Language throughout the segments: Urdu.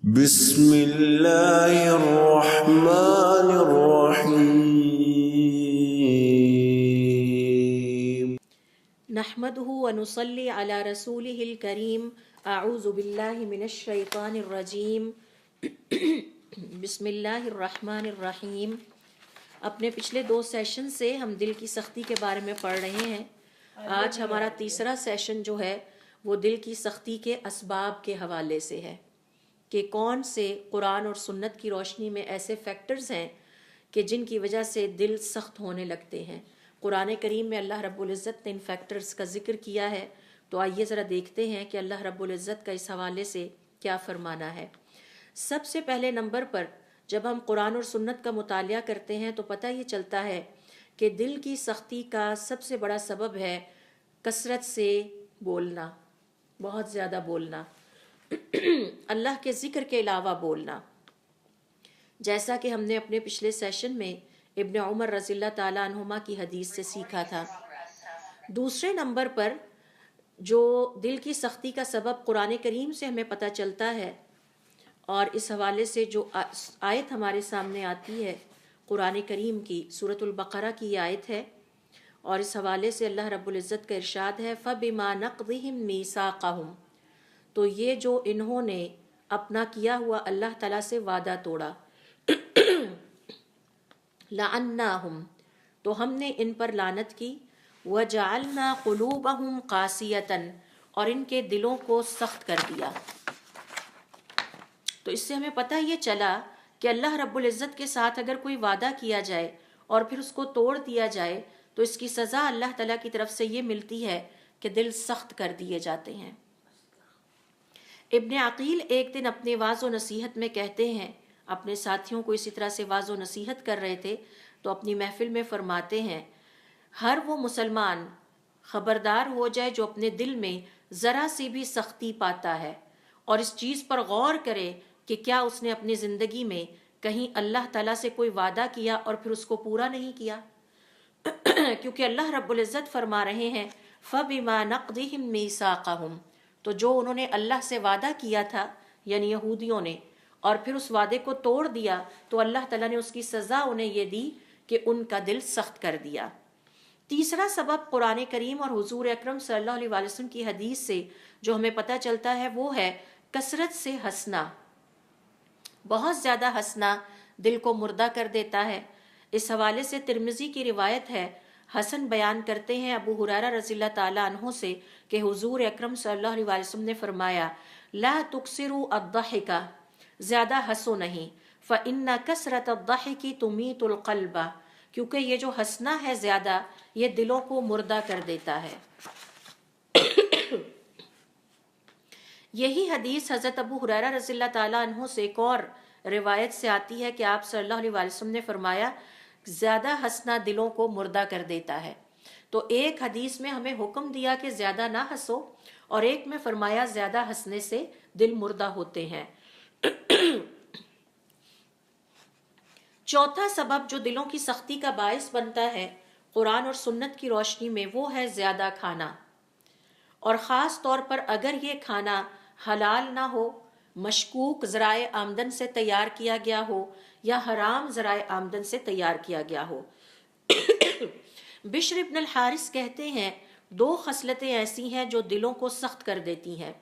بسم اللہ الرحمن الرحیم نحمده ونصلي على رسوله الكريم اعوذ باللہ من الشیطان الرجیم بسم اللہ الرحمن الرحیم۔ اپنے پچھلے 2 سیشن سے ہم دل کی سختی کے بارے میں پڑھ رہے ہیں۔ آج ہمارا تیسرا سیشن جو ہے وہ دل کی سختی کے اسباب کے حوالے سے ہے کہ کون سے قرآن اور سنت کی روشنی میں ایسے فیکٹرز ہیں کہ جن کی وجہ سے دل سخت ہونے لگتے ہیں۔ قرآن کریم میں اللہ رب العزت نے ان فیکٹرز کا ذکر کیا ہے، تو آئیے ذرا دیکھتے ہیں کہ اللہ رب العزت کا اس حوالے سے کیا فرمانا ہے۔ سب سے پہلے نمبر پر جب ہم قرآن اور سنت کا مطالعہ کرتے ہیں تو پتہ یہ چلتا ہے کہ دل کی سختی کا سب سے بڑا سبب ہے کثرت سے بولنا، بہت زیادہ بولنا، اللہ کے ذکر کے علاوہ بولنا، جیسا کہ ہم نے اپنے پچھلے سیشن میں ابن عمر رضی اللہ تعالیٰ عنہما کی حدیث سے سیکھا تھا۔ دوسرے نمبر پر جو دل کی سختی کا سبب قرآن کریم سے ہمیں پتہ چلتا ہے، اور اس حوالے سے جو آیت ہمارے سامنے آتی ہے قرآن کریم کی سورۃ البقرہ کی یہ آیت ہے، اور اس حوالے سے اللہ رب العزت کا ارشاد ہے فَبِمَا نَقْضِهِمْ مِيثَاقَهُمْ، تو یہ جو انہوں نے اپنا کیا ہوا اللہ تعالیٰ سے وعدہ توڑا، لَعَنَّاهُمْ، تو ہم نے ان پر لعنت کی، وَجَعَلْنَا قُلُوبَهُمْ قَاسِيَةً، اور ان کے دلوں کو سخت کر دیا۔ تو اس سے ہمیں پتہ یہ چلا کہ اللہ رب العزت کے ساتھ اگر کوئی وعدہ کیا جائے اور پھر اس کو توڑ دیا جائے تو اس کی سزا اللہ تعالیٰ کی طرف سے یہ ملتی ہے کہ دل سخت کر دیے جاتے ہیں۔ ابن عقیل ایک دن اپنے واعظ و نصیحت میں کہتے ہیں، اپنے ساتھیوں کو اسی طرح سے واعظ و نصیحت کر رہے تھے تو اپنی محفل میں فرماتے ہیں، ہر وہ مسلمان خبردار ہو جائے جو اپنے دل میں ذرا سی بھی سختی پاتا ہے اور اس چیز پر غور کرے کہ کیا اس نے اپنی زندگی میں کہیں اللہ تعالیٰ سے کوئی وعدہ کیا اور پھر اس کو پورا نہیں کیا، کیونکہ اللہ رب العزت فرما رہے ہیں فَبِمَا نَقْضِهِمْ مِيثَاقَهُمْ، تو جو انہوں نے اللہ سے وعدہ کیا تھا یعنی یہودیوں نے، اور پھر اس وعدے کو توڑ دیا تو اللہ تعالیٰ نے اس کی سزا انہیں یہ دی کہ ان کا دل سخت کر دیا۔ تیسرا سبب قرآن کریم اور حضور اکرم صلی اللہ علیہ وسلم کی حدیث سے جو ہمیں پتہ چلتا ہے وہ ہے کثرت سے ہنسنا۔ بہت زیادہ ہنسنا دل کو مردہ کر دیتا ہے۔ اس حوالے سے ترمذی کی روایت ہے، حسن بیان کرتے ہیں ابو ہریرہ رضی اللہ تعالیٰ عنہ سے کہ حضور اکرم صلی اللہ علیہ وسلم نے فرمایا لا تکثروا الضحک، زیادہ ہنسو نہیں، فإن کثرت الضحک تمیت القلب، کیونکہ یہ جو ہنسنا ہے زیادہ یہ دلوں کو مردہ کر دیتا ہے۔ یہی حدیث حضرت ابو ہریرہ رضی اللہ تعالیٰ عنہ سے ایک اور روایت سے آتی ہے کہ آپ صلی اللہ علیہ وسلم نے فرمایا زیادہ ہنسنا دلوں کو مردہ کر دیتا ہے۔ تو ایک حدیث میں ہمیں حکم دیا کہ زیادہ نہ ہنسو، اور ایک میں فرمایا زیادہ ہنسنے سے دل مردہ ہوتے ہیں۔ چوتھا سبب جو دلوں کی سختی کا باعث بنتا ہے قرآن اور سنت کی روشنی میں وہ ہے زیادہ کھانا، اور خاص طور پر اگر یہ کھانا حلال نہ ہو، مشکوک ذرائع آمدن سے تیار کیا گیا ہو یا حرام ذرائع آمدن سے تیار کیا گیا ہو۔ بشر ابن الحارث کہتے ہیں 2 خصلتیں ایسی ہیں جو دلوں کو سخت کر دیتی ہیں۔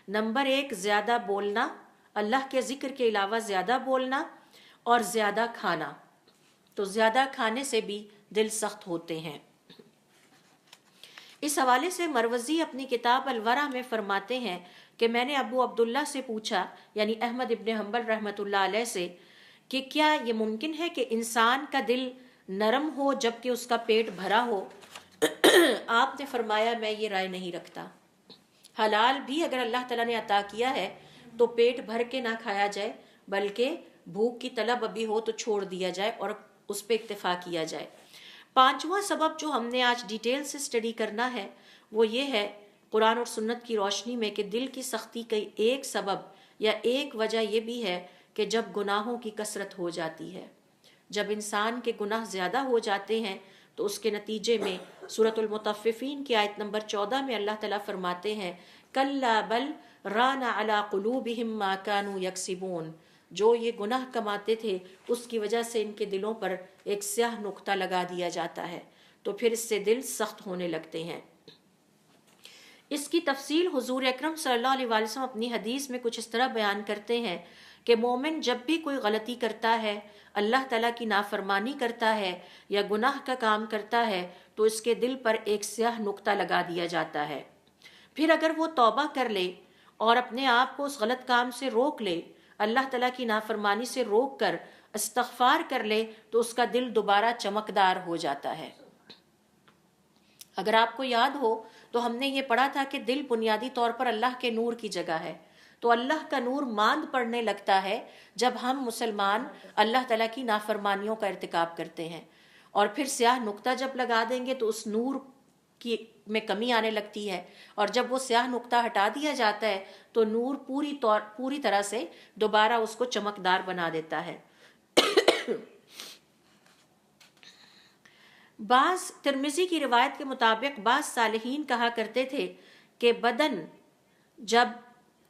نمبر 1 زیادہ بولنا، اللہ کے ذکر کے علاوہ زیادہ بولنا، اور زیادہ کھانا، تو زیادہ کھانے سے بھی دل سخت ہوتے ہیں۔ اس حوالے سے مروزی اپنی کتاب الورع میں فرماتے ہیں کہ میں نے ابو عبداللہ سے پوچھا یعنی احمد ابن حنبل رحمۃ اللہ علیہ سے کہ کیا یہ ممکن ہے کہ انسان کا دل نرم ہو جبکہ اس کا پیٹ بھرا ہو؟ آپ نے فرمایا میں یہ رائے نہیں رکھتا، حلال بھی اگر اللہ تعالیٰ نے عطا کیا ہے تو پیٹ بھر کے نہ کھایا جائے، بلکہ بھوک کی طلب ابھی ہو تو چھوڑ دیا جائے اور اس پہ اکتفا کیا جائے۔ 5واں سبب جو ہم نے آج ڈیٹیل سے اسٹڈی کرنا ہے وہ یہ ہے قرآن اور سنت کی روشنی میں کہ دل کی سختی کا ایک سبب یا ایک وجہ یہ بھی ہے کہ جب گناہوں کی کثرت ہو جاتی ہے، جب انسان کے گناہ زیادہ ہو جاتے ہیں تو اس کے نتیجے میں سورۃ المطففین کی آیت نمبر 14 میں اللہ تعالیٰ فرماتے ہیں کلا بل ران علی قلوبہم ما کانوا یکسبون، جو یہ گناہ کماتے تھے اس کی وجہ سے ان کے دلوں پر ایک سیاہ نقطہ لگا دیا جاتا ہے، تو پھر اس سے دل سخت ہونے لگتے ہیں۔ اس کی تفصیل حضور اکرم صلی اللہ علیہ وآلہ وسلم اپنی حدیث میں کچھ اس طرح بیان کرتے ہیں کہ مومن جب بھی کوئی غلطی کرتا ہے، اللہ تعالیٰ کی نافرمانی کرتا ہے یا گناہ کا کام کرتا ہے، تو اس کے دل پر ایک سیاہ نقطہ لگا دیا جاتا ہے۔ پھر اگر وہ توبہ کر لے اور اپنے آپ کو اس غلط کام سے روک لے، اللہ تعالیٰ کی نافرمانی سے روک کر استغفار کر لے، تو اس کا دل دوبارہ چمکدار ہو جاتا ہے۔ اگر آپ کو یاد ہو تو ہم نے یہ پڑھا تھا کہ دل بنیادی طور پر اللہ کے نور کی جگہ ہے، تو اللہ کا نور ماند پڑنے لگتا ہے جب ہم مسلمان اللہ تعالیٰ کی نافرمانیوں کا ارتکاب کرتے ہیں، اور پھر سیاہ نقطہ جب لگا دیں گے تو اس نور کی میں کمی آنے لگتی ہے، اور جب وہ سیاہ نقطہ ہٹا دیا جاتا ہے تو نور پوری طرح سے دوبارہ اس کو چمکدار بنا دیتا ہے۔ بعض ترمذی کی روایت کے مطابق بعض صالحین کہا کرتے تھے کہ بدن جب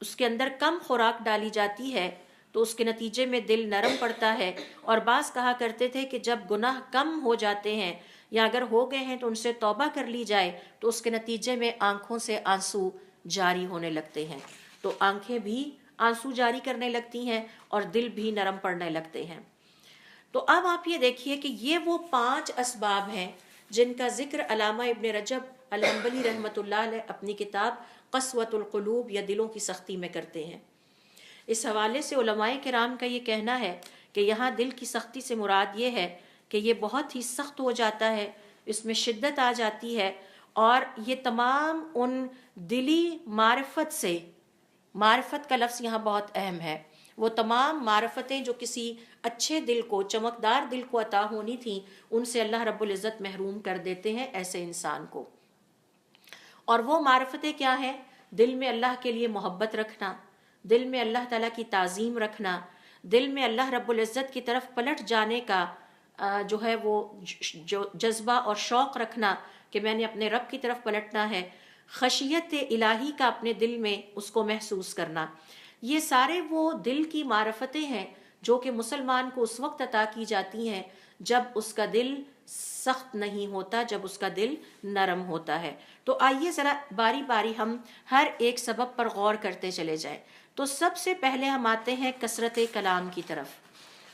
اس کے اندر کم خوراک ڈالی جاتی ہے تو اس کے نتیجے میں دل نرم پڑتا ہے، اور بعض کہا کرتے تھے کہ جب گناہ کم ہو جاتے ہیں یا اگر ہو گئے ہیں تو ان سے توبہ کر لی جائے تو اس کے نتیجے میں آنکھوں سے آنسو جاری ہونے لگتے ہیں، تو آنکھیں بھی آنسو جاری کرنے لگتی ہیں اور دل بھی نرم پڑنے لگتے ہیں۔ تو اب آپ یہ دیکھیے کہ یہ وہ 5 اسباب ہیں جن کا ذکر علامہ ابن رجب الحنبلی رحمۃ اللہ علیہ اپنی کتاب قسوۃ القلوب یا دلوں کی سختی میں کرتے ہیں۔ اس حوالے سے علماء کرام کا یہ کہنا ہے کہ یہاں دل کی سختی سے مراد یہ ہے کہ یہ بہت ہی سخت ہو جاتا ہے، اس میں شدت آ جاتی ہے، اور یہ تمام ان دلی معرفت سے، معرفت کا لفظ یہاں بہت اہم ہے، وہ تمام معرفتیں جو کسی اچھے دل کو، چمکدار دل کو عطا ہونی تھیں، ان سے اللہ رب العزت محروم کر دیتے ہیں ایسے انسان کو۔ اور وہ معرفتیں کیا ہیں؟ دل میں اللہ کے لیے محبت رکھنا، دل میں اللہ تعالیٰ کی تعظیم رکھنا، دل میں اللہ رب العزت کی طرف پلٹ جانے کا جو ہے وہ جذبہ اور شوق رکھنا کہ میں نے اپنے رب کی طرف پلٹنا ہے، خشیت الہی کا اپنے دل میں اس کو محسوس کرنا۔ یہ سارے وہ دل کی معرفتیں ہیں جو کہ مسلمان کو اس وقت عطا کی جاتی ہیں جب اس کا دل سخت نہیں ہوتا، جب اس کا دل نرم ہوتا ہے۔ تو آئیے ذرا باری باری ہم ہر ایک سبب پر غور کرتے چلے جائیں۔ تو سب سے پہلے ہم آتے ہیں کثرت کلام کی طرف۔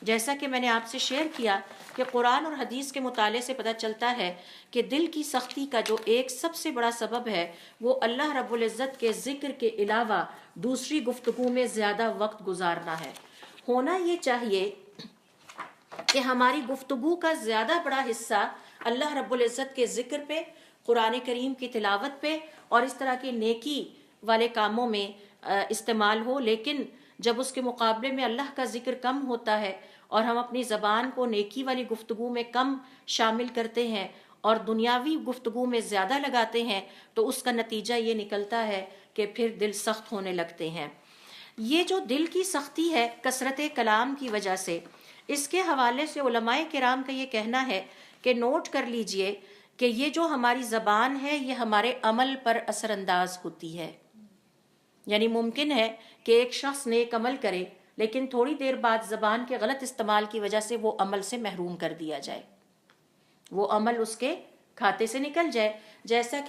جیسا کہ میں نے آپ سے شیئر کیا کہ قرآن اور حدیث کے مطالعے سے پتہ چلتا ہے کہ دل کی سختی کا جو ایک سب سے بڑا سبب ہے وہ اللہ رب العزت کے ذکر کے علاوہ دوسری گفتگو میں زیادہ وقت گزارنا ہے۔ ہونا یہ چاہیے کہ ہماری گفتگو کا زیادہ بڑا حصہ اللہ رب العزت کے ذکر پہ، قرآن کریم کی تلاوت پہ اور اس طرح کے نیکی والے کاموں میں استعمال ہو، لیکن جب اس کے مقابلے میں اللہ کا ذکر کم ہوتا ہے اور ہم اپنی زبان کو نیکی والی گفتگو میں کم شامل کرتے ہیں اور دنیاوی گفتگو میں زیادہ لگاتے ہیں، تو اس کا نتیجہ یہ نکلتا ہے کہ پھر دل سخت ہونے لگتے ہیں۔ یہ جو دل کی سختی ہے کثرت کلام کی وجہ سے، اس کے حوالے سے علماء کرام کا یہ کہنا ہے کہ نوٹ کر لیجئے کہ یہ جو ہماری زبان ہے یہ ہمارے عمل پر اثر انداز ہوتی ہے۔ یعنی ممکن ہے کہ ایک شخص نیک عمل کرے لیکن تھوڑی دیر بعد زبان کے غلط استعمال کی وجہ سے وہ عمل سے محروم کر دیا جائے، وہ عمل اس کے کھاتے سے نکل جائے، جیسا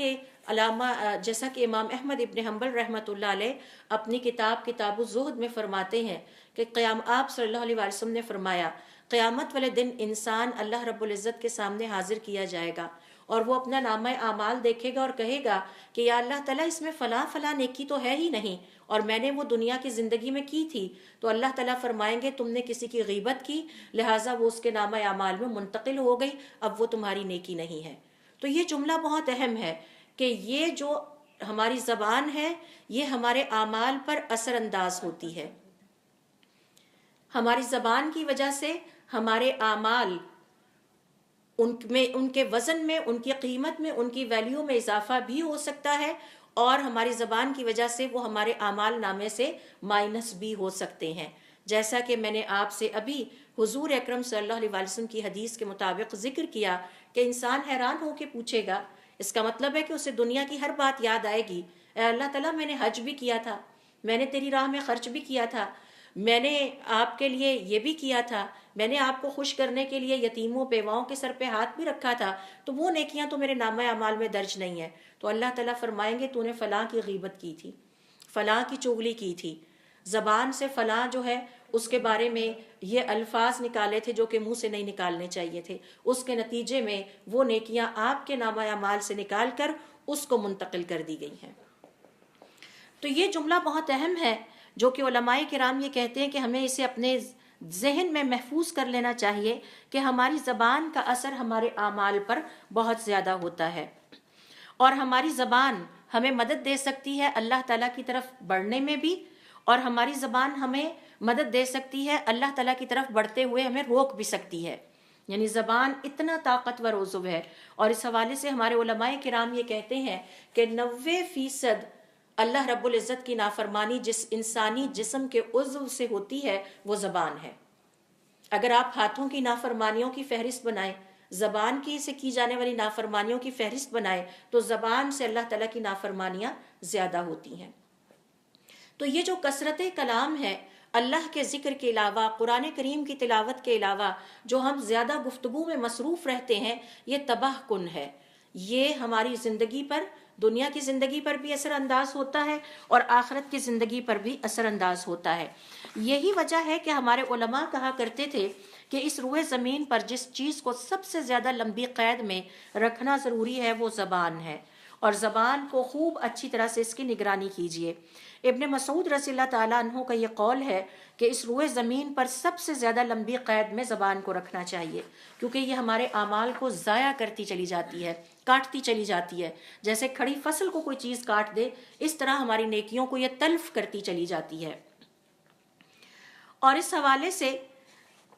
کہ امام احمد ابن حنبل رحمۃ اللہ علیہ اپنی کتاب الزہد میں فرماتے ہیں کہ آپ صلی اللہ علیہ وسلم نے فرمایا قیامت والے دن انسان اللہ رب العزت کے سامنے حاضر کیا جائے گا اور وہ اپنا نامہ اعمال دیکھے گا اور کہے گا کہ یا اللہ تعالیٰ اس میں فلاں نیکی تو ہے ہی نہیں اور میں نے وہ دنیا کی زندگی میں کی تھی، تو اللہ تعالیٰ فرمائیں گے تم نے کسی کی غیبت کی لہٰذا وہ اس کے نامہ اعمال میں منتقل ہو گئی، اب وہ تمہاری نیکی نہیں ہے۔ تو یہ جملہ بہت اہم ہے کہ یہ جو ہماری زبان ہے یہ ہمارے اعمال پر اثر انداز ہوتی ہے۔ ہماری زبان کی وجہ سے ہمارے اعمال ان کے وزن میں، ان کی قیمت میں، ان کی ویلیو میں اضافہ بھی ہو سکتا ہے، اور ہماری زبان کی وجہ سے وہ ہمارے اعمال نامے سے مائنس بھی ہو سکتے ہیں، جیسا کہ میں نے آپ سے ابھی حضور اکرم صلی اللہ علیہ وسلم کی حدیث کے مطابق ذکر کیا کہ انسان حیران ہو کے پوچھے گا، اس کا مطلب ہے کہ اسے دنیا کی ہر بات یاد آئے گی، اے اللہ تعالیٰ میں نے حج بھی کیا تھا، میں نے تیری راہ میں خرچ بھی کیا تھا، میں نے آپ کے لیے یہ بھی کیا تھا، میں نے آپ کو خوش کرنے کے لیے یتیموں بیواؤں کے سر پہ ہاتھ بھی رکھا تھا، تو وہ نیکیاں تو میرے نامہ اعمال میں درج نہیں ہے۔ تو اللہ تعالیٰ فرمائیں گے تو نے فلاں کی غیبت کی تھی، فلاں کی چغلی کی تھی، زبان سے فلاں جو ہے اس کے بارے میں یہ الفاظ نکالے تھے جو کہ منہ سے نہیں نکالنے چاہیے تھے، اس کے نتیجے میں وہ نیکیاں آپ کے نامہ اعمال سے نکال کر اس کو منتقل کر دی گئی ہیں۔ تو یہ جملہ بہت اہم ہے جو کہ علماء کرام یہ کہتے ہیں کہ ہمیں اسے اپنے ذہن میں محفوظ کر لینا چاہیے کہ ہماری زبان کا اثر ہمارے اعمال پر بہت زیادہ ہوتا ہے، اور ہماری زبان ہمیں مدد دے سکتی ہے اللہ تعالیٰ کی طرف بڑھنے میں بھی، اور ہماری زبان ہمیں مدد دے سکتی ہے اللہ تعالیٰ کی طرف بڑھتے ہوئے ہمیں روک بھی سکتی ہے۔ یعنی زبان اتنا طاقتور عضو ہے، اور اس حوالے سے ہمارے علماء کرام یہ کہتے ہیں کہ 90% اللہ رب العزت کی نافرمانی جس انسانی جسم کے عضو سے ہوتی ہے وہ زبان ہے۔ اگر آپ ہاتھوں کی نافرمانیوں کی فہرست بنائیں، زبان کی سے کی جانے والی نافرمانیوں کی فہرست بنائیں، تو زبان سے اللہ تعالیٰ کی نافرمانیاں زیادہ ہوتی ہیں۔ تو یہ جو کثرت کلام ہے، اللہ کے ذکر کے علاوہ، قرآن کریم کی تلاوت کے علاوہ جو ہم زیادہ گفتگو میں مصروف رہتے ہیں، یہ تباہ کن ہے۔ یہ ہماری زندگی پر، دنیا کی زندگی پر بھی اثر انداز ہوتا ہے اور آخرت کی زندگی پر بھی اثر انداز ہوتا ہے۔ یہی وجہ ہے کہ ہمارے علماء کہا کرتے تھے کہ اس روئے زمین پر جس چیز کو سب سے زیادہ لمبی قید میں رکھنا ضروری ہے وہ زبان ہے، اور زبان کو خوب اچھی طرح سے اس کی نگرانی کیجیے۔ ابن مسعود رضی اللہ تعالیٰ عنہ کا یہ قول ہے کہ اس روئے زمین پر سب سے زیادہ لمبی قید میں زبان کو رکھنا چاہیے، کیونکہ یہ ہمارے اعمال کو ضائع کرتی چلی جاتی ہے، کاٹتی چلی جاتی ہے۔ جیسے کھڑی فصل کو کوئی چیز کاٹ دے، اس طرح ہماری نیکیوں کو یہ تلف کرتی چلی جاتی ہے۔ اور اس حوالے سے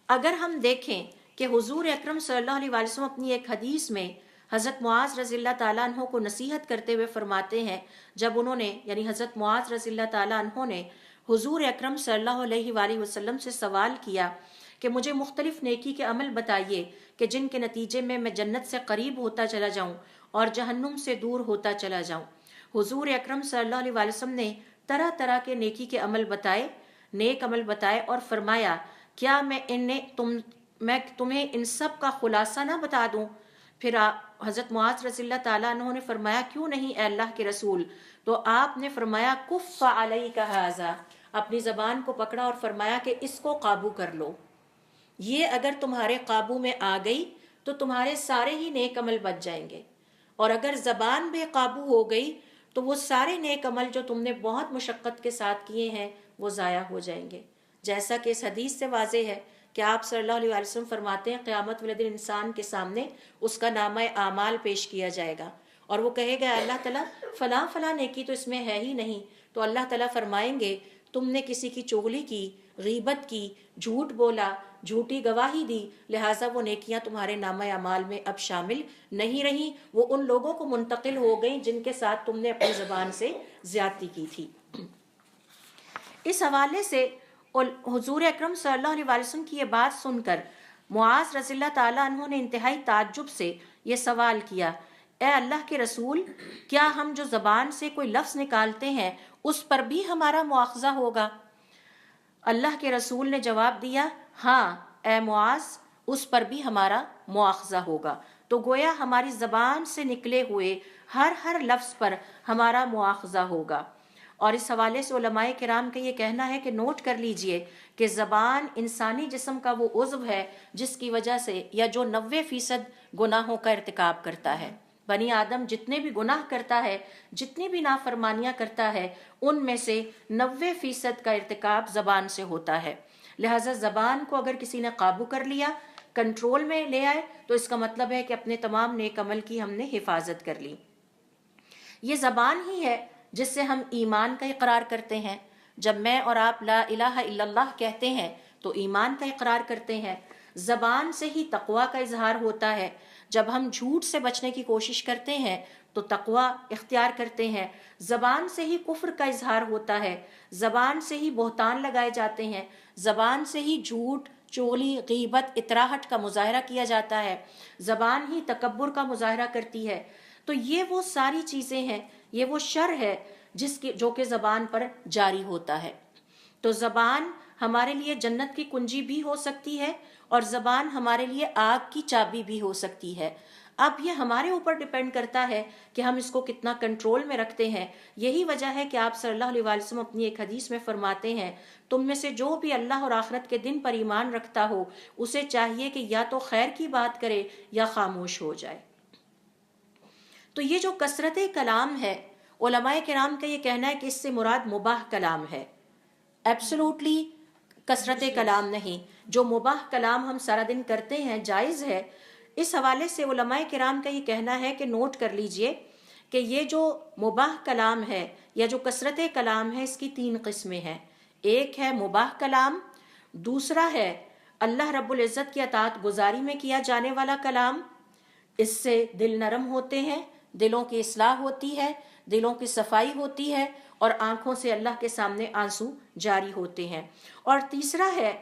اگر ہم دیکھیں کہ حضور اکرم صلی اللہ علیہ وسلم اپنی ایک حدیث میں حضرت معاذ رضی اللہ تعالیٰ عنہ کو نصیحت کرتے ہوئے فرماتے ہیں، جب انہوں نے یعنی حضرت معاذ رضی اللہ تعالیٰ عنہ نے حضور اکرم صلی اللہ علیہ وآلہ وسلم سے سوال کیا کہ مجھے مختلف نیکی کے عمل بتائیے کہ جن کے نتیجے میں میں جنت سے قریب ہوتا چلا جاؤں اور جہنم سے دور ہوتا چلا جاؤں۔ حضور اکرم صلی اللہ علیہ وآلہ وسلم نے طرح طرح کے نیکی کے عمل بتائے، نیک عمل بتائے، اور فرمایا کیا میں تمہیں ان سب کا خلاصہ نہ بتا دوں؟ پھر حضرت معاذ رضی اللہ تعالیٰ عنہ نے فرمایا کیوں نہیں اے اللہ کے رسول؟ تو آپ نے فرمایا کف علیک ھذا، اپنی زبان کو پکڑا اور فرمایا کہ اس کو قابو کر لو، یہ اگر تمہارے قابو میں آ گئی تو تمہارے سارے ہی نیک عمل بچ جائیں گے، اور اگر زبان بے قابو ہو گئی تو وہ سارے نیک عمل جو تم نے بہت مشقت کے ساتھ کیے ہیں وہ ضائع ہو جائیں گے۔ جیسا کہ اس حدیث سے واضح ہے کہ آپ صلی اللہ علیہ وسلم فرماتے ہیں قیامت والے دن انسان کے سامنے اس کا نامہ اعمال پیش کیا جائے گا، اور وہ کہے گا اللہ تعالیٰ فلاں فلاں نیکی تو اس میں ہے ہی نہیں، تو اللہ تعالیٰ فرمائیں گے تم نے کسی کی چغلی کی، غیبت کی، جھوٹ بولا، جھوٹی گواہی دی، لہٰذا وہ نیکیاں تمہارے نامہ اعمال میں اب شامل نہیں رہیں، وہ ان لوگوں کو منتقل ہو گئیں جن کے ساتھ تم نے اپنی زبان سے زیادتی کی تھی۔ اس حوالے سے حضور اکرم صلی اللہ علیہ وسلم کی یہ بات سن کر معاذ رضی اللہ تعالیٰ عنہ نے انتہائی تعجب سے یہ سوال کیا، اے اللہ کے رسول، کیا ہم جو زبان سے کوئی لفظ نکالتے ہیں اس پر بھی ہمارا مواخذہ ہوگا؟ اللہ کے رسول نے جواب دیا، ہاں اے معاذ، اس پر بھی ہمارا مواخذہ ہوگا۔ تو گویا ہماری زبان سے نکلے ہوئے ہر لفظ پر ہمارا مواخذہ ہوگا۔ اور اس حوالے سے علماء کرام کا یہ کہنا ہے کہ نوٹ کر لیجئے کہ زبان انسانی جسم کا وہ عضو ہے جس کی وجہ سے یا جو 90% گناہوں کا ارتکاب کرتا ہے۔ بنی آدم جتنے بھی گناہ کرتا ہے، جتنی بھی نافرمانیاں کرتا ہے، ان میں سے 90% کا ارتکاب زبان سے ہوتا ہے۔ لہٰذا زبان کو اگر کسی نے قابو کر لیا، کنٹرول میں لے آئے، تو اس کا مطلب ہے کہ اپنے تمام نیک عمل کی ہم نے حفاظت کر لی۔ یہ زبان ہی ہے جس سے ہم ایمان کا اقرار کرتے ہیں۔ جب میں اور آپ لا الہ الا اللہ کہتے ہیں تو ایمان کا اقرار کرتے ہیں۔ زبان سے ہی تقویٰ کا اظہار ہوتا ہے۔ جب ہم جھوٹ سے بچنے کی کوشش کرتے ہیں تو تقویٰ اختیار کرتے ہیں۔ زبان سے ہی کفر کا اظہار ہوتا ہے، زبان سے ہی بہتان لگائے جاتے ہیں، زبان سے ہی جھوٹ، چغلی، غیبت، اطراحت کا مظاہرہ کیا جاتا ہے، زبان ہی تکبر کا مظاہرہ کرتی ہے۔ تو یہ وہ ساری چیزیں ہیں، یہ وہ شر ہے جو کہ زبان پر جاری ہوتا ہے۔ تو زبان ہمارے لیے جنت کی کنجی بھی ہو سکتی ہے اور زبان ہمارے لیے آگ کی چابی بھی ہو سکتی ہے۔ اب یہ ہمارے اوپر ڈیپینڈ کرتا ہے کہ ہم اس کو کتنا کنٹرول میں رکھتے ہیں۔ یہی وجہ ہے کہ آپ صلی اللہ علیہ وسلم اپنی ایک حدیث میں فرماتے ہیں، تم میں سے جو بھی اللہ اور آخرت کے دن پر ایمان رکھتا ہو اسے چاہیے کہ یا تو خیر کی بات کرے یا خاموش ہو جائے۔ تو یہ جو کثرت کلام ہے، علماء کرام کا یہ کہنا ہے کہ اس سے مراد مباح کلام ہے، ایبسولوٹلی کثرت کلام نہیں۔ جو مباح کلام ہم سارا دن کرتے ہیں جائز ہے۔ اس حوالے سے علماء کرام کا یہ کہنا ہے کہ نوٹ کر لیجئے کہ یہ جو مباح کلام ہے یا جو کثرت کلام ہے، اس کی 3 قسمیں ہیں۔ ایک ہے مباح کلام، دوسرا ہے اللہ رب العزت کی اطاعت گزاری میں کیا جانے والا کلام، اس سے دل نرم ہوتے ہیں، دلوں کی اصلاح ہوتی ہے، دلوں کی صفائی ہوتی ہے اور آنکھوں سے اللہ کے سامنے آنسو جاری ہوتے ہیں۔ اور تیسرا ہے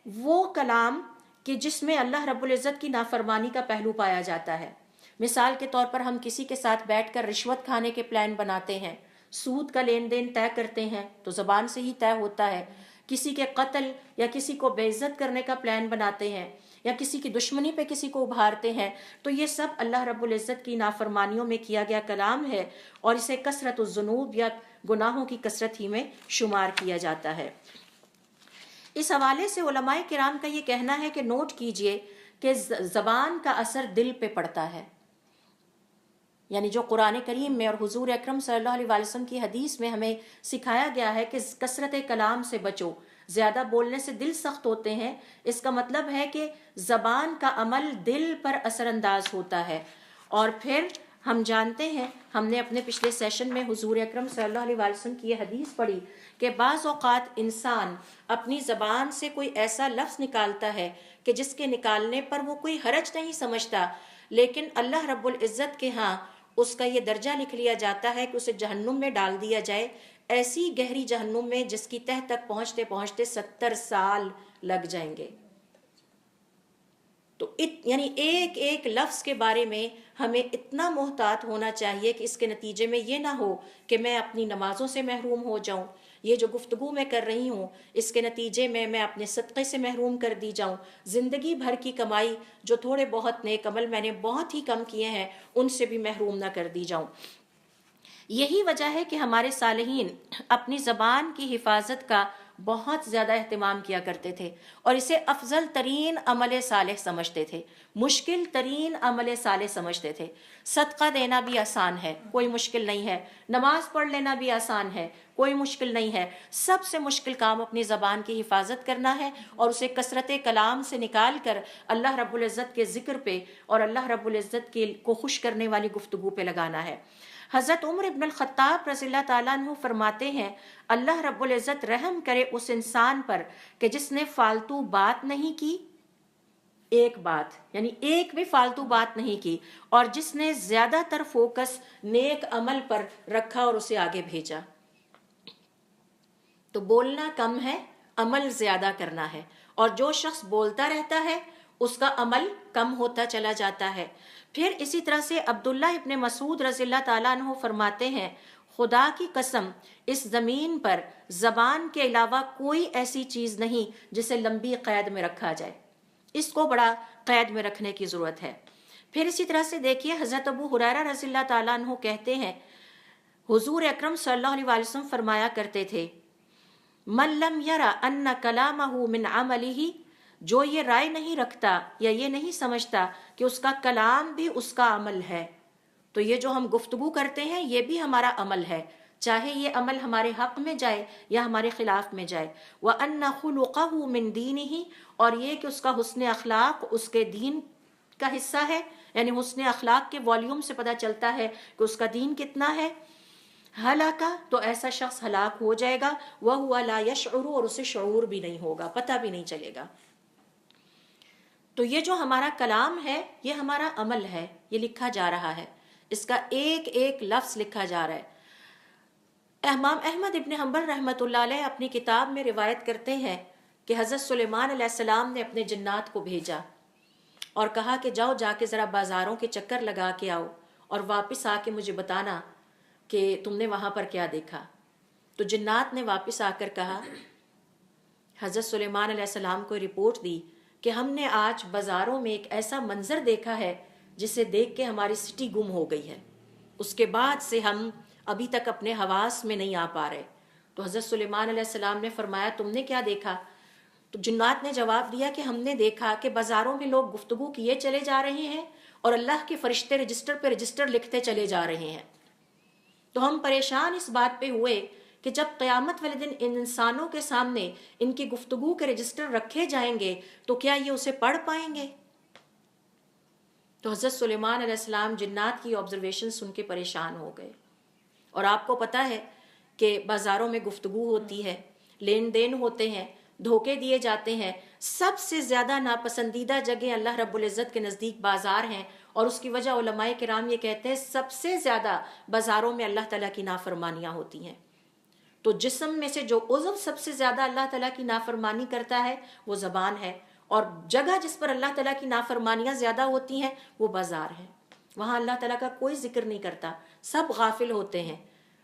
وہ کلام کہ جس میں اللہ رب العزت کی نافرمانی کا پہلو پایا جاتا ہے۔ مثال کے طور پر ہم کسی کے ساتھ بیٹھ کر رشوت کھانے کے پلان بناتے ہیں، سود کا لین دین طے کرتے ہیں تو زبان سے ہی طے ہوتا ہے، کسی کے قتل یا کسی کو بے عزت کرنے کا پلان بناتے ہیں یا کسی کی دشمنی پہ کسی کو ابھارتے ہیں، تو یہ سب اللہ رب العزت کی نافرمانیوں میں کیا گیا کلام ہے اور اسے کثرت الذنوب یا گناہوں کی کثرت ہی میں شمار کیا جاتا ہے۔ اس حوالے سے علماء کرام کا یہ کہنا ہے کہ نوٹ کیجئے کہ زبان کا اثر دل پہ پڑتا ہے، یعنی جو قرآن کریم میں اور حضور اکرم صلی اللہ علیہ وسلم کی حدیث میں ہمیں سکھایا گیا ہے کہ کثرت کلام سے بچو، زیادہ بولنے سے دل سخت ہوتے ہیں، اس کا مطلب ہے کہ زبان کا عمل دل پر اثر انداز ہوتا ہے۔ اور پھر ہم جانتے ہیں، ہم نے اپنے پچھلے سیشن میں حضور اکرم صلی اللہ علیہ وسلم کی یہ حدیث پڑھی کہ بعض اوقات انسان اپنی زبان سے کوئی ایسا لفظ نکالتا ہے کہ جس کے نکالنے پر وہ کوئی حرج نہیں سمجھتا، لیکن اللہ رب العزت کے ہاں اس کا یہ درجہ لکھ لیا جاتا ہے کہ اسے جہنم میں ڈال دیا جائے، ایسی گہری جہنم میں جس کی تہ تک پہنچتے پہنچتے 70 سال لگ جائیں گے۔ تو یعنی ایک ایک لفظ کے بارے میں ہمیں اتنا محتاط ہونا چاہیے کہ اس کے نتیجے میں یہ نہ ہو کہ میں اپنی نمازوں سے محروم ہو جاؤں، یہ جو گفتگو میں کر رہی ہوں اس کے نتیجے میں اپنے صدقے سے محروم کر دی جاؤں، زندگی بھر کی کمائی جو تھوڑے بہت نیک عمل میں نے بہت ہی کم کیے ہیں ان سے بھی محروم نہ کر دی جاؤں۔ یہی وجہ ہے کہ ہمارے صالحین اپنی زبان کی حفاظت کا بہت زیادہ اہتمام کیا کرتے تھے اور اسے افضل ترین عمل صالح سمجھتے تھے، مشکل ترین عمل صالح سمجھتے تھے۔ صدقہ دینا بھی آسان ہے، کوئی مشکل نہیں ہے، نماز پڑھ لینا بھی آسان ہے، کوئی مشکل نہیں ہے، سب سے مشکل کام اپنی زبان کی حفاظت کرنا ہے اور اسے کثرت کلام سے نکال کر اللہ رب العزت کے ذکر پہ اور اللہ رب العزت کو خوش کرنے والی گفتگو پہ لگانا ہے۔ حضرت عمر ابن الخطاب رضی اللہ تعالیٰ عنہ فرماتے ہیں، اللہ رب العزت رحم کرے اس انسان پر کہ جس نے فالتو بات نہیں کی، ایک بات یعنی ایک بھی فالتو بات نہیں کی، اور جس نے زیادہ تر فوکس نیک عمل پر رکھا اور اسے آگے بھیجا۔ تو بولنا کم ہے، عمل زیادہ کرنا ہے، اور جو شخص بولتا رہتا ہے اس کا عمل کم ہوتا چلا جاتا ہے۔ پھر اسی طرح سے عبداللہ ابن مسعود رضی اللہ تعالیٰ عنہ فرماتے ہیں، خدا کی قسم اس زمین پر زبان کے علاوہ کوئی ایسی چیز نہیں جسے لمبی قید میں رکھا جائے، اس کو بڑا قید میں رکھنے کی ضرورت ہے۔ پھر اسی طرح سے دیکھیے حضرت ابو ہریرہ رضی اللہ تعالیٰ عنہ کہتے ہیں، حضور اکرم صلی اللہ علیہ وسلم فرمایا کرتے تھے، من لم یرا ان کلامہ من عملہ، جو یہ رائے نہیں رکھتا یا یہ نہیں سمجھتا کہ اس کا کلام بھی اس کا عمل ہے، تو یہ جو ہم گفتگو کرتے ہیں یہ بھی ہمارا عمل ہے، چاہے یہ عمل ہمارے حق میں جائے یا ہمارے خلاف میں جائے، وَأَنَّ خُلُقَهُ مِن دِينِهِ، اور یہ کہ اس کا حسن اخلاق اس کے دین کا حصہ ہے، یعنی حسن اخلاق کے والیوم سے پتہ چلتا ہے کہ اس کا دین کتنا ہے۔ ہلاکا، تو ایسا شخص ہلاک ہو جائے گا، وَهُوَ لَا يَشْعُرُ، اور اسے شعور بھی نہیں ہوگا، پتہ بھی نہیں چلے گا۔ تو یہ جو ہمارا کلام ہے یہ ہمارا عمل ہے، یہ لکھا جا رہا ہے، اس کا ایک ایک لفظ لکھا جا رہا ہے۔ امام احمد ابن حنبل رحمۃ اللہ علیہ اپنی کتاب میں روایت کرتے ہیں کہ حضرت سلیمان علیہ السلام نے اپنے جنات کو بھیجا اور کہا کہ جاؤ جا کے ذرا بازاروں کے چکر لگا کے آؤ اور واپس آ کے مجھے بتانا کہ تم نے وہاں پر کیا دیکھا؟ تو جنات نے واپس آ کر کہا، حضرت سلیمان علیہ السلام کو رپورٹ دی کہ ہم نے آج بازاروں میں ایک ایسا منظر دیکھا ہے جسے دیکھ کے ہماری سٹی گم ہو گئی ہے، اس کے بعد سے ہم ابھی تک اپنے حواس میں نہیں آ پا رہے۔ تو حضرت سلیمان علیہ السلام نے فرمایا تم نے کیا دیکھا؟ تو جنات نے جواب دیا کہ ہم نے دیکھا کہ بازاروں میں لوگ گفتگو کیے چلے جا رہے ہیں اور اللہ کے فرشتے رجسٹر پہ رجسٹر لکھتے چلے جا رہے ہیں۔ تو ہم پریشان اس بات پہ ہوئے کہ جب قیامت والے دن ان انسانوں کے سامنے ان کی گفتگو کے رجسٹر رکھے جائیں گے تو کیا یہ اسے پڑھ پائیں گے؟ تو حضرت سلیمان علیہ السلام جنات کی آبزرویشن سن کے پریشان ہو گئے۔ اور آپ کو پتہ ہے کہ بازاروں میں گفتگو ہوتی ہے، لین دین ہوتے ہیں، دھوکے دیے جاتے ہیں۔ سب سے زیادہ ناپسندیدہ جگہ اللہ رب العزت کے نزدیک بازار ہیں، اور اس کی وجہ علماء کرام یہ کہتے ہیں سب سے زیادہ بازاروں میں اللہ تعالیٰ کی نافرمانیاں ہوتی ہیں۔ تو جسم میں سے جو عضو سب سے زیادہ اللہ تعالیٰ کی نافرمانی کرتا ہے وہ زبان ہے، اور جگہ جس پر اللہ تعالیٰ کی نافرمانیاں زیادہ ہوتی ہیں وہ بازار ہے۔ وہاں اللہ تعالیٰ کا کوئی ذکر نہیں کرتا، سب غافل ہوتے ہیں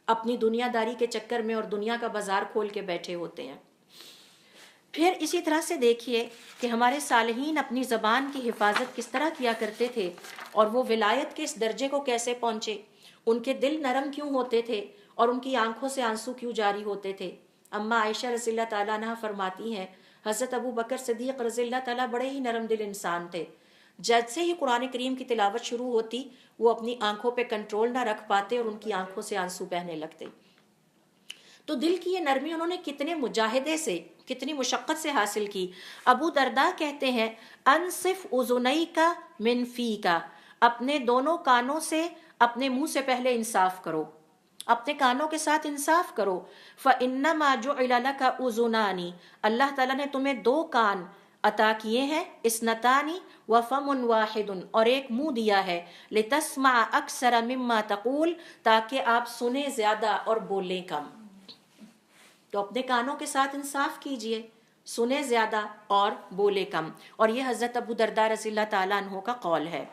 اپنی دنیا داری کے چکر میں اور دنیا کا بازار کھول کے بیٹھے ہوتے ہیں۔ پھر اسی طرح سے دیکھیے کہ ہمارے صالحین اپنی زبان کی حفاظت کس طرح کیا کرتے تھے اور وہ ولایت کے اس درجے کو کیسے پہنچے، ان کے دل نرم کیوں ہوتے تھے اور ان کی آنکھوں سے آنسو کیوں جاری ہوتے تھے۔ اما عائشہ رضی اللہ تعالیٰ عنہ فرماتی ہیں حضرت ابو بکر صدیق رضی اللہ تعالیٰ بڑے ہی نرم دل انسان تھے، جیسے ہی قرآن کریم کی تلاوت شروع ہوتی وہ اپنی آنکھوں پہ کنٹرول نہ رکھ پاتے اور ان کی آنکھوں سے آنسو بہنے لگتے۔ تو دل کی یہ نرمی انہوں نے کتنے مجاہدے سے، کتنی مشقت سے حاصل کی۔ ابو درداء کہتے ہیں انصف اذنیک من فیک، اپنے دونوں کانوں سے اپنے منہ سے پہلے انصاف کرو، اپنے کانوں کے ساتھ انصاف کرو۔ فَإِنَّمَا جُعِلَ لَكَ أُذُنَانِ، اللہ تعالیٰ نے تمہیں دو کان عطا کیے ہیں، اثنتان وفم واحد، اور ایک منہ دیا ہے، لِتَسْمَعَ أَكْثَرَ مِمَّا تَقُولُ، تاکہ آپ سنیں زیادہ اور بولیں کم۔ تو اپنے کانوں کے ساتھ انصاف کیجئے، سنیں زیادہ اور بولے کم، اور یہ حضرت ابو درداء رضی اللہ تعالیٰ عنہ کا قول ہے۔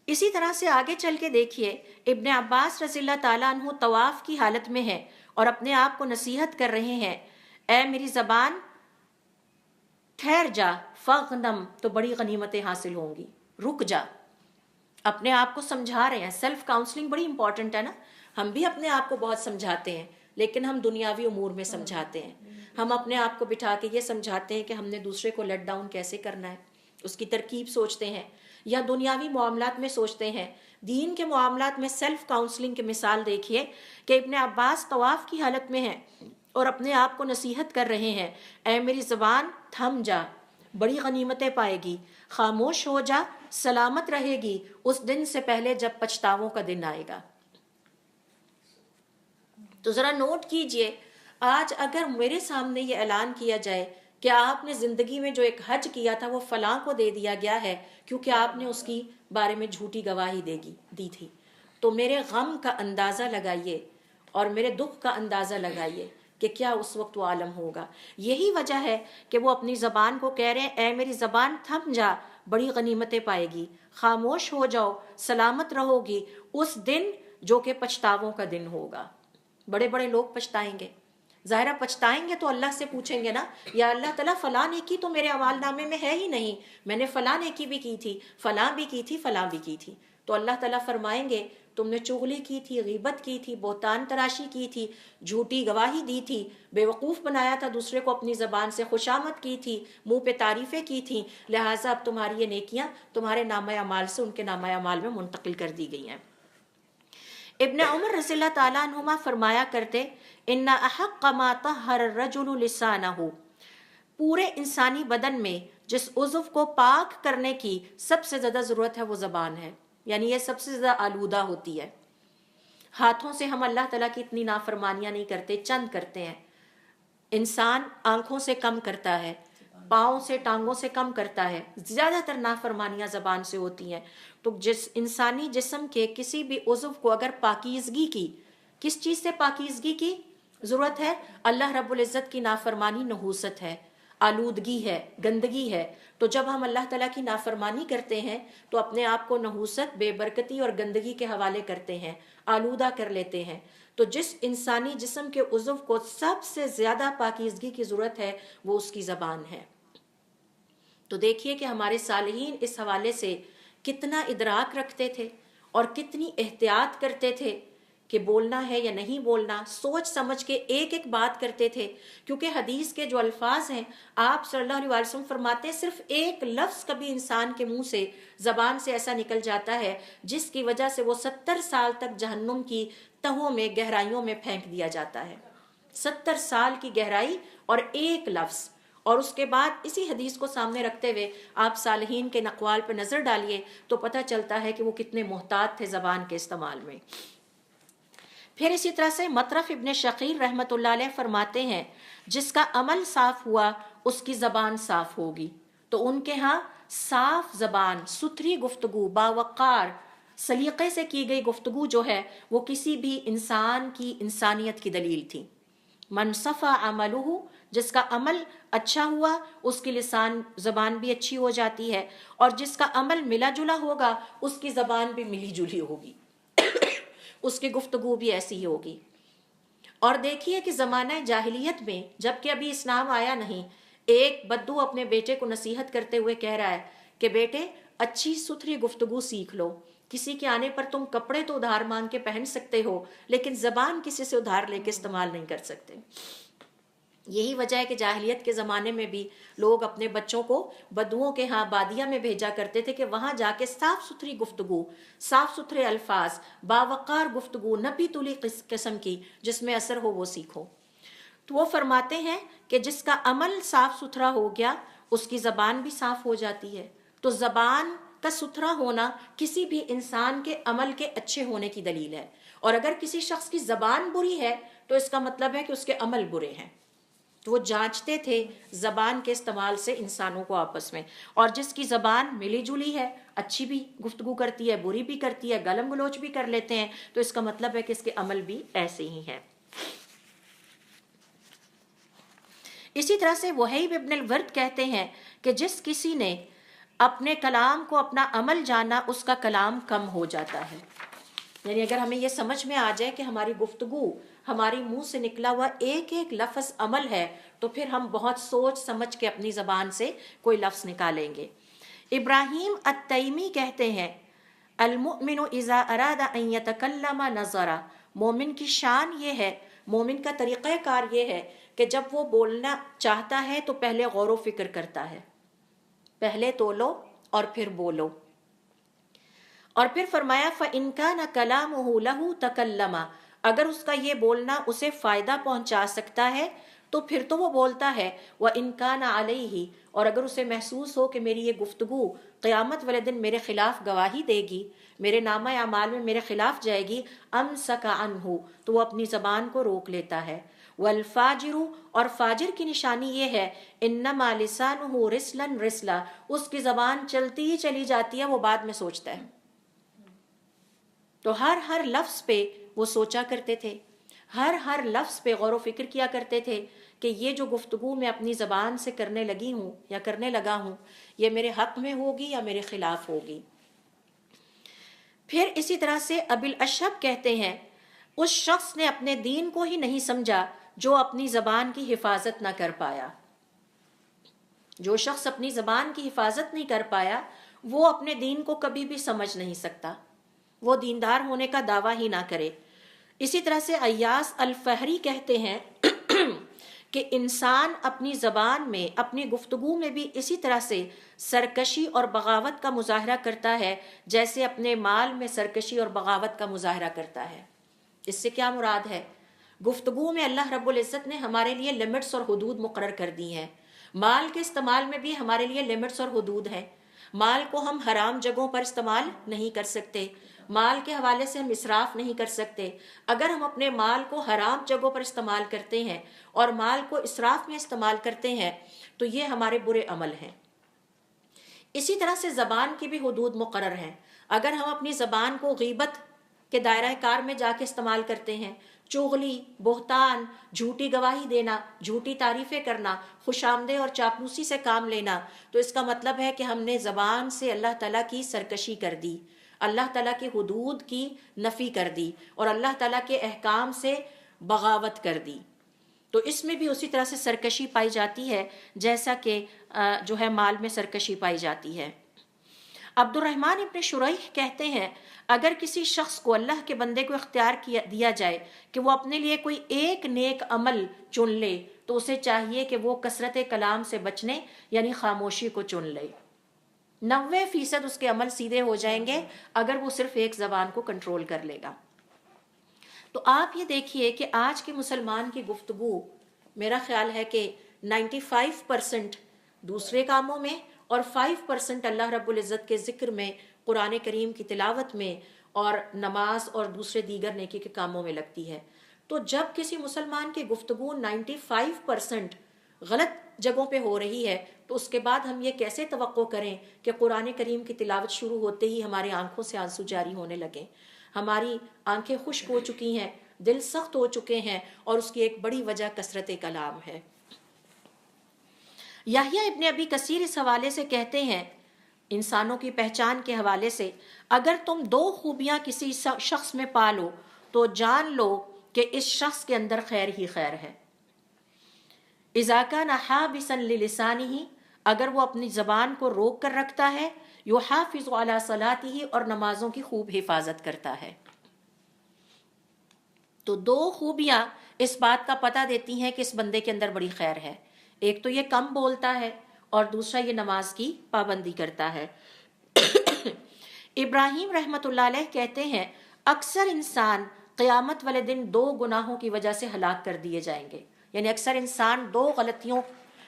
اسی طرح سے آگے چل کے دیکھیے ابن عباس رضی اللہ تعالیٰ عنہ طواف کی حالت میں ہیں اور اپنے آپ کو نصیحت کر رہے ہیں، اے میری زبان ٹھہر جا، فغنم، تو بڑی غنیمتیں حاصل ہوں گی، رک جا۔ اپنے آپ کو سمجھا رہے ہیں۔ سیلف کاؤنسلنگ بڑی امپورٹنٹ ہے نا، ہم بھی اپنے آپ کو بہت سمجھاتے ہیں لیکن ہم دنیاوی امور میں سمجھاتے ہیں۔ ہم اپنے آپ کو بٹھا کے یہ سمجھاتے ہیں کہ ہم نے دوسرے کو لیٹ ڈاؤن کیسے کرنا ہے، اس کی ترکیب سوچتے ہیں، یا دنیاوی معاملات میں سوچتے ہیں۔ دین کے معاملات میں سیلف کاؤنسلنگ کی مثال دیکھیے کہ ابن عباس طواف کی حالت میں ہیں اور اپنے آپ کو نصیحت کر رہے ہیں، اے میری زبان تھم جا، بڑی غنیمتیں پائے گی، خاموش ہو جا، سلامت رہے گی اس دن سے پہلے جب پچھتاووں کا دن آئے گا۔ تو ذرا نوٹ کیجئے، آج اگر میرے سامنے یہ اعلان کیا جائے کہ آپ نے زندگی میں جو ایک حج کیا تھا وہ فلاں کو دے دیا گیا ہے کیونکہ آپ نے اس کی بارے میں جھوٹی گواہی دی تھی، تو میرے غم کا اندازہ لگائیے اور میرے دکھ کا اندازہ لگائیے کہ کیا اس وقت وہ عالم ہوگا۔ یہی وجہ ہے کہ وہ اپنی زبان کو کہہ رہے ہیں، اے میری زبان تھم جا، بڑی غنیمتیں پائے گی، خاموش ہو جاؤ، سلامت رہو گی اس دن جو کہ پچھتاووں کا دن ہوگا۔ بڑے بڑے لوگ پچھتائیں گے، ظاہرہ پچھتائیں گے تو اللہ سے پوچھیں گے نا، یا اللہ تعالیٰ فلاں نیکی تو میرے اعمال نامے میں ہے ہی نہیں، میں نے فلاں نیکی بھی کی تھی، فلاں بھی کی تھی، فلاں بھی کی تھی۔ تو اللہ تعالیٰ فرمائیں گے تم نے چغلی کی تھی، غیبت کی تھی، بہتان تراشی کی تھی، جھوٹی گواہی دی تھی، بے وقوف بنایا تھا دوسرے کو، اپنی زبان سے خوشامد کی تھی، منہ پہ تعریفیں کی تھیں، لہٰذا اب تمہاری یہ نیکیاں تمہارے نامہ اعمال سے ان کے نامہ اعمال میں منتقل کر دی گئی ہیں۔ ابن عمر رضی اللہ تعالیٰ عنہما فرمایا کرتے، ان احق ما طہر الرجل لسانہ، پورے انسانی بدن میں جس عضو کو پاک کرنے کی سب سے زیادہ ضرورت ہے وہ زبان ہے، یعنی یہ سب سے زیادہ آلودہ ہوتی ہے۔ ہاتھوں سے ہم اللہ تعالیٰ کی اتنی نافرمانیاں نہیں کرتے، چند کرتے ہیں۔ انسان آنکھوں سے کم کرتا ہے، پاؤں سے، ٹانگوں سے کم کرتا ہے، زیادہ تر نافرمانیاں زبان سے ہوتی ہیں۔ تو جس انسانی جسم کے کسی بھی عضو کو اگر پاکیزگی کی، کس چیز سے پاکیزگی کی ضرورت ہے؟ اللہ رب العزت کی نافرمانی نحوست ہے، آلودگی ہے، گندگی ہے، تو جب ہم اللہ تعالیٰ کی نافرمانی کرتے ہیں تو اپنے آپ کو نحوست، بے برکتی اور گندگی کے حوالے کرتے ہیں، آلودہ کر لیتے ہیں۔ تو جس انسانی جسم کے عضو کو سب سے زیادہ پاکیزگی کی ضرورت ہے وہ اس کی زبان ہے۔ تو دیکھیے کہ ہمارے صالحین اس حوالے سے کتنا ادراک رکھتے تھے اور کتنی احتیاط کرتے تھے کہ بولنا ہے یا نہیں بولنا، سوچ سمجھ کے ایک ایک بات کرتے تھے، کیونکہ حدیث کے جو الفاظ ہیں آپ صلی اللہ علیہ وسلم فرماتے ہیں صرف ایک لفظ کبھی انسان کے منہ سے، زبان سے ایسا نکل جاتا ہے جس کی وجہ سے وہ 70 سال تک جہنم کی تہوں میں، گہرائیوں میں پھینک دیا جاتا ہے۔ 70 سال کی گہرائی اور ایک لفظ۔ اور اس کے بعد اسی حدیث کو سامنے رکھتے ہوئے آپ صالحین کے اقوال پہ نظر ڈالیے تو پتہ چلتا ہے کہ وہ کتنے محتاط تھے زبان کے استعمال میں۔ پھر اسی طرح سے مطرف ابن شقیر رحمۃ اللہ علیہ فرماتے ہیں جس کا عمل صاف ہوا اس کی زبان صاف ہوگی۔ تو ان کے ہاں صاف زبان، ستھری گفتگو، باوقار، سلیقے سے کی گئی گفتگو جو ہے وہ کسی بھی انسان کی انسانیت کی دلیل تھی۔ من صفا عملہ، جس کا عمل اچھا ہوا اس کی لسان زبان بھی اچھی ہو جاتی ہے، اور جس کا عمل ملا جلا ہوگا اس کی زبان بھی ملی جلی ہوگی، اس کی گفتگو بھی ایسی ہی ہوگی۔ اور دیکھیے کہ زمانہ جاہلیت میں جبکہ ابھی اسلام آیا نہیں، ایک بدو اپنے بیٹے کو نصیحت کرتے ہوئے کہہ رہا ہے کہ بیٹے اچھی ستھری گفتگو سیکھ لو، کسی کے آنے پر تم کپڑے تو ادھار مانگ کے پہن سکتے ہو لیکن زبان کسی سے ادھار لے کے استعمال نہیں کر سکتے۔ یہی وجہ ہے کہ جاہلیت کے زمانے میں بھی لوگ اپنے بچوں کو بدوؤں کے ہاں بادیہ میں بھیجا کرتے تھے کہ وہاں جا کے صاف ستھری گفتگو، صاف ستھرے الفاظ، باوقار گفتگو، نبی تولی قسم کی جس میں اثر ہو وہ سیکھو۔ تو وہ فرماتے ہیں کہ جس کا عمل صاف ستھرا ہو گیا اس کی زبان بھی صاف ہو جاتی ہے۔ تو زبان کا ستھرا ہونا کسی بھی انسان کے عمل کے اچھے ہونے کی دلیل ہے، اور اگر کسی شخص کی زبان بری ہے تو اس کا مطلب ہے کہ اس کے عمل برے ہیں۔ تو وہ جانچتے تھے زبان کے استعمال سے انسانوں کو آپس میں، اور جس کی زبان ملی جلی ہے، اچھی بھی گفتگو کرتی ہے، بری بھی کرتی ہے، گالم گلوچ بھی کر لیتے ہیں، تو اس کا مطلب ہے کہ اس کے عمل بھی ایسے ہی ہیں۔ اسی طرح سے وہیب ابن الورد کہتے ہیں کہ جس کسی نے اپنے کلام کو اپنا عمل جانا اس کا کلام کم ہو جاتا ہے۔ یعنی اگر ہمیں یہ سمجھ میں آ جائے کہ ہماری گفتگو، ہماری منہ سے نکلا ہوا ایک ایک لفظ عمل ہے تو پھر ہم بہت سوچ سمجھ کے اپنی زبان سے کوئی لفظ نکالیں گے۔ ابراہیم التیمی کہتے ہیں المؤمن اذا اراد ان یتکلم نظر، مومن کی شان یہ ہے، مومن کا طریقہ کار یہ ہے کہ جب وہ بولنا چاہتا ہے تو پہلے غور و فکر کرتا ہے، پہلے تولو اور پھر بولو۔ اور پھر فرمایا فَإِن كَانَ كَلَامُهُ لَهُ تَكَلَّمَ، اگر اس کا یہ بولنا اسے فائدہ پہنچا سکتا ہے تو پھر تو وہ بولتا ہے۔ وَإِن كَانَ عَلَيْهِ، اور اگر اسے محسوس ہو کہ میری یہ گفتگو قیامت والے دن میرے خلاف گواہی دے گی، میرے نامہ اعمال میں میرے خلاف جائے گی، أَمْسَكَ عَنْهُ، تو وہ اپنی زبان کو روک لیتا ہے۔ والفاجر، اور فاجر کی نشانی یہ ہے انما لسانہ رسلا رسلا، اس کی زبان چلتی ہی چلی جاتی ہے، وہ بعد میں سوچتا ہے۔ تو ہر لفظ پہ وہ سوچا کرتے تھے، ہر لفظ پہ غور و فکر کیا کرتے تھے کہ یہ جو گفتگو میں اپنی زبان سے کرنے لگی ہوں یا کرنے لگا ہوں یہ میرے حق میں ہوگی یا میرے خلاف ہوگی۔ پھر اسی طرح سے ابی الاشہب کہتے ہیں اس شخص نے اپنے دین کو ہی نہیں سمجھا جو اپنی زبان کی حفاظت نہ کر پایا۔ جو شخص اپنی زبان کی حفاظت نہیں کر پایا وہ اپنے دین کو کبھی بھی سمجھ نہیں سکتا، وہ دیندار ہونے کا دعویٰ ہی نہ کرے۔ اسی طرح سے ایاس الفہری کہتے ہیں کہ انسان اپنی زبان میں، اپنی گفتگو میں بھی اسی طرح سے سرکشی اور بغاوت کا مظاہرہ کرتا ہے جیسے اپنے مال میں سرکشی اور بغاوت کا مظاہرہ کرتا ہے۔ اس سے کیا مراد ہے؟ گفتگو میں اللہ رب العزت نے ہمارے لیے لمٹس اور حدود مقرر کر دی ہیں، مال کے استعمال میں بھی ہمارے لیے لمٹس اور حدود ہیں۔ مال کو ہم حرام جگہوں پر استعمال نہیں کر سکتے، مال کے حوالے سے ہم اسراف نہیں کر سکتے۔ اگر ہم اپنے مال کو حرام جگہوں پر استعمال کرتے ہیں اور مال کو اسراف میں استعمال کرتے ہیں تو یہ ہمارے برے عمل ہیں۔ اسی طرح سے زبان کی بھی حدود مقرر ہیں۔ اگر ہم اپنی زبان کو غیبت کے دائرہ کار میں جا کے استعمال کرتے ہیں، چغلی، بہتان، جھوٹی گواہی دینا، جھوٹی تعریفیں کرنا، خوش آمدے اور چاپلوسی سے کام لینا، تو اس کا مطلب ہے کہ ہم نے زبان سے اللہ تعالیٰ کی سرکشی کر دی، اللہ تعالیٰ کی حدود کی نفی کر دی اور اللہ تعالیٰ کے احکام سے بغاوت کر دی۔ تو اس میں بھی اسی طرح سے سرکشی پائی جاتی ہے جیسا کہ جو ہے مال میں سرکشی پائی جاتی ہے۔ عبد الرحمن ابن شریح کہتے ہیں اگر کسی شخص کو اللہ کے بندے کو اختیار دیا جائے کہ وہ اپنے لیے کوئی ایک نیک عمل چن لے تو اسے چاہیے کہ وہ کثرت کلام سے بچنے یعنی خاموشی کو چن لے۔ 90% اس کے عمل سیدھے ہو جائیں گے اگر وہ صرف ایک زبان کو کنٹرول کر لے گا۔ تو آپ یہ دیکھیے کہ آج کے مسلمان کی گفتگو میرا خیال ہے کہ 95% دوسرے کاموں میں اور 5% اللہ رب العزت کے ذکر میں، قرآن کریم کی تلاوت میں اور نماز اور دوسرے دیگر نیکی کے کاموں میں لگتی ہے۔ تو جب کسی مسلمان کی گفتگو 95% غلط جگہوں پہ ہو رہی ہے تو اس کے بعد ہم یہ کیسے توقع کریں کہ قرآن کریم کی تلاوت شروع ہوتے ہی ہماری آنکھوں سے آنسو جاری ہونے لگیں؟ ہماری آنکھیں خشک ہو چکی ہیں، دل سخت ہو چکے ہیں، اور اس کی ایک بڑی وجہ کثرت کلام ہے۔ یحییٰ ابن ابی کثیر اس حوالے سے کہتے ہیں، انسانوں کی پہچان کے حوالے سے، اگر تم 2 خوبیاں کسی شخص میں پالو تو جان لو کہ اس شخص کے اندر خیر ہی خیر ہے۔ اذا کان حابسا للسانہ، اگر وہ اپنی زبان کو روک کر رکھتا ہے، یحافظ علی صلاتہ، اور نمازوں کی خوب حفاظت کرتا ہے۔ تو 2 خوبیاں اس بات کا پتہ دیتی ہیں کہ اس بندے کے اندر بڑی خیر ہے۔ ایک تو یہ کم بولتا ہے اور دوسرا یہ نماز کی پابندی کرتا ہے۔ ابراہیم رحمت اللہ علیہ کہتے ہیں اکثر انسان قیامت والے دن 2 گناہوں کی وجہ سے ہلاک کر دیے جائیں گے، یعنی اکثر انسان 2 غلطیوں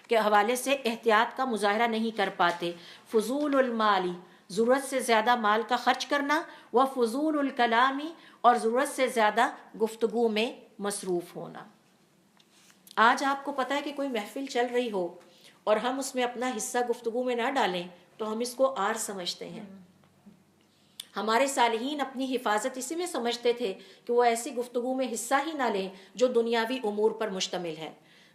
کے حوالے سے احتیاط کا مظاہرہ نہیں کر پاتے، فضول المالی، ضرورت سے زیادہ مال کا خرچ کرنا، و فضول الکلامی، اور ضرورت سے زیادہ گفتگو میں مصروف ہونا۔ آج آپ کو پتہ ہے کہ کوئی محفل چل رہی ہو اور ہم اس میں اپنا حصہ گفتگو میں نہ ڈالیں تو ہم اس کو عار سمجھتے ہیں۔ ہمارے صالحین اپنی حفاظت اسی میں سمجھتے تھے کہ وہ ایسی گفتگو میں حصہ ہی نہ لیں جو دنیاوی امور پر مشتمل ہے۔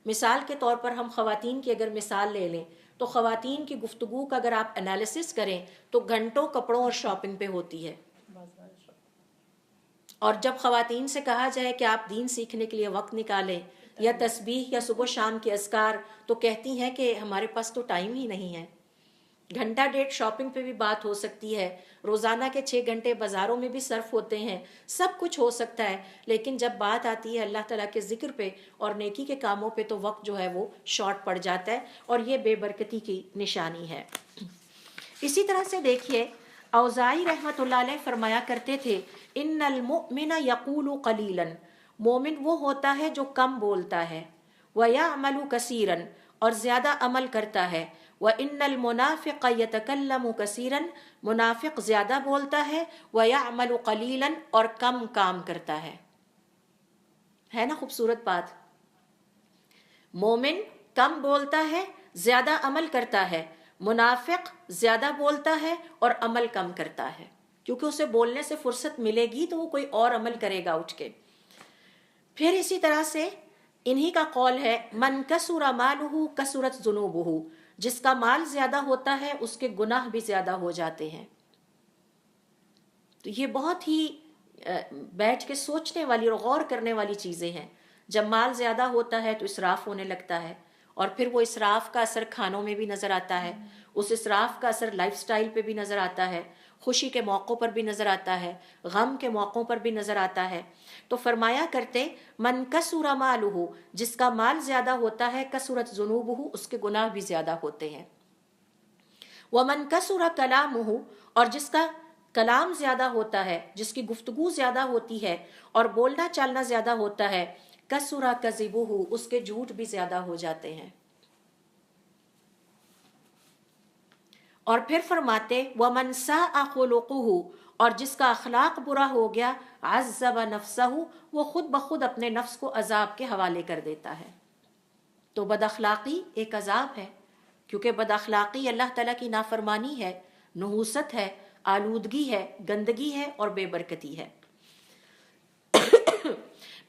مثال کے طور پر ہم خواتین کی اگر مثال لے لیں تو خواتین کی گفتگو کا اگر آپ انالیسس کریں تو گھنٹوں کپڑوں اور شاپنگ پہ ہوتی ہے، اور جب خواتین سے کہا جائے کہ آپ دین سیکھنے کے لیے وقت نکالیں یا تسبیح یا صبح شام کے اذکار، تو کہتی ہیں کہ ہمارے پاس تو ٹائم ہی نہیں ہے۔ گھنٹہ ڈیڑھ شاپنگ پہ بھی بات ہو سکتی ہے، روزانہ کے 6 گھنٹے بازاروں میں بھی صرف ہوتے ہیں، سب کچھ ہو سکتا ہے، لیکن جب بات آتی ہے اللہ تعالیٰ کے ذکر پہ اور نیکی کے کاموں پہ تو وقت جو ہے وہ شارٹ پڑ جاتا ہے، اور یہ بے برکتی کی نشانی ہے۔ اسی طرح سے دیکھیے اوزاعی رحمت اللہ علیہ فرمایا کرتے تھے ان المؤمن یقول قلیلا، مومن وہ ہوتا ہے جو کم بولتا ہے، ویعمل کثیرا، اور زیادہ عمل کرتا ہے، وان المنافق یتکلم کثیرا، منافق زیادہ بولتا ہے، ویعمل قلیلا، اور کم کام کرتا ہے نا خوبصورت بات؟ مومن کم بولتا ہے، زیادہ عمل کرتا ہے، منافق زیادہ بولتا ہے اور عمل کم کرتا ہے، کیونکہ اسے بولنے سے فرصت ملے گی تو وہ کوئی اور عمل کرے گا اٹھ کے۔ پھر اسی طرح سے انہی کا قول ہے من کثر مالہ کثرت ذنوبہ، جس کا مال زیادہ ہوتا ہے اس کے گناہ بھی زیادہ ہو جاتے ہیں۔ تو یہ بہت ہی بیٹھ کے سوچنے والی اور غور کرنے والی چیزیں ہیں۔ جب مال زیادہ ہوتا ہے تو اسراف ہونے لگتا ہے، اور پھر وہ اسراف کا اثر کھانوں میں بھی نظر آتا ہے، اس اسراف کا اثر لائف سٹائل پہ بھی نظر آتا ہے، خوشی کے موقعوں پر بھی نظر آتا ہے، غم کے موقعوں پر بھی نظر آتا ہے۔ تو فرمایا کرتے من کثر مالہ، جس کا مال زیادہ ہوتا ہے، کثرت ذنوبہ، اس کے گناہ بھی زیادہ ہوتے ہیں، ومن کثر کلامہ، اور جس کا کلام زیادہ ہوتا ہے، جس کی گفتگو زیادہ ہوتی ہے اور بولنا چالنا زیادہ ہوتا ہے، کثر کذبہ، اس کے جھوٹ بھی زیادہ ہو جاتے ہیں۔ اور پھر فرماتے ومن ساء خلقہ، اور جس کا اخلاق برا ہو گیا، عذب نفسہ، وہ خود بخود اپنے نفس کو عذاب کے حوالے کر دیتا ہے۔ تو بد اخلاقی ایک عذاب ہے، کیونکہ بد اخلاقی اللہ تعالیٰ کی نافرمانی ہے، نحوست ہے، آلودگی ہے، گندگی ہے اور بے برکتی ہے۔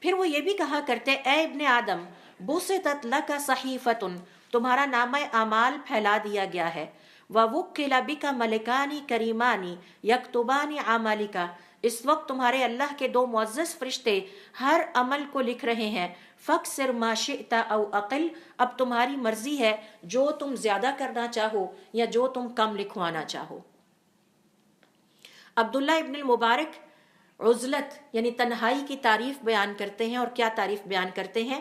پھر وہ یہ بھی کہا کرتے اے ابن آدم بسطت لک صحیفتن، تمہارا نامہ اعمال پھیلا دیا گیا ہے، ووکل بک ملکانی کریمانی یکتبان اعمالک، اس وقت تمہارے اللہ کے دو معزز فرشتے ہر عمل کو لکھ رہے ہیں، فَاكْسِرْ مَا شِئْتَ أَوْ أَقِلْ، اب تمہاری مرضی ہے جو تم زیادہ کرنا چاہو یا جو تم کم لکھوانا چاہو۔ عبداللہ ابن المبارک عزلت یعنی تنہائی کی تعریف بیان کرتے ہیں، اور کیا تعریف بیان کرتے ہیں؟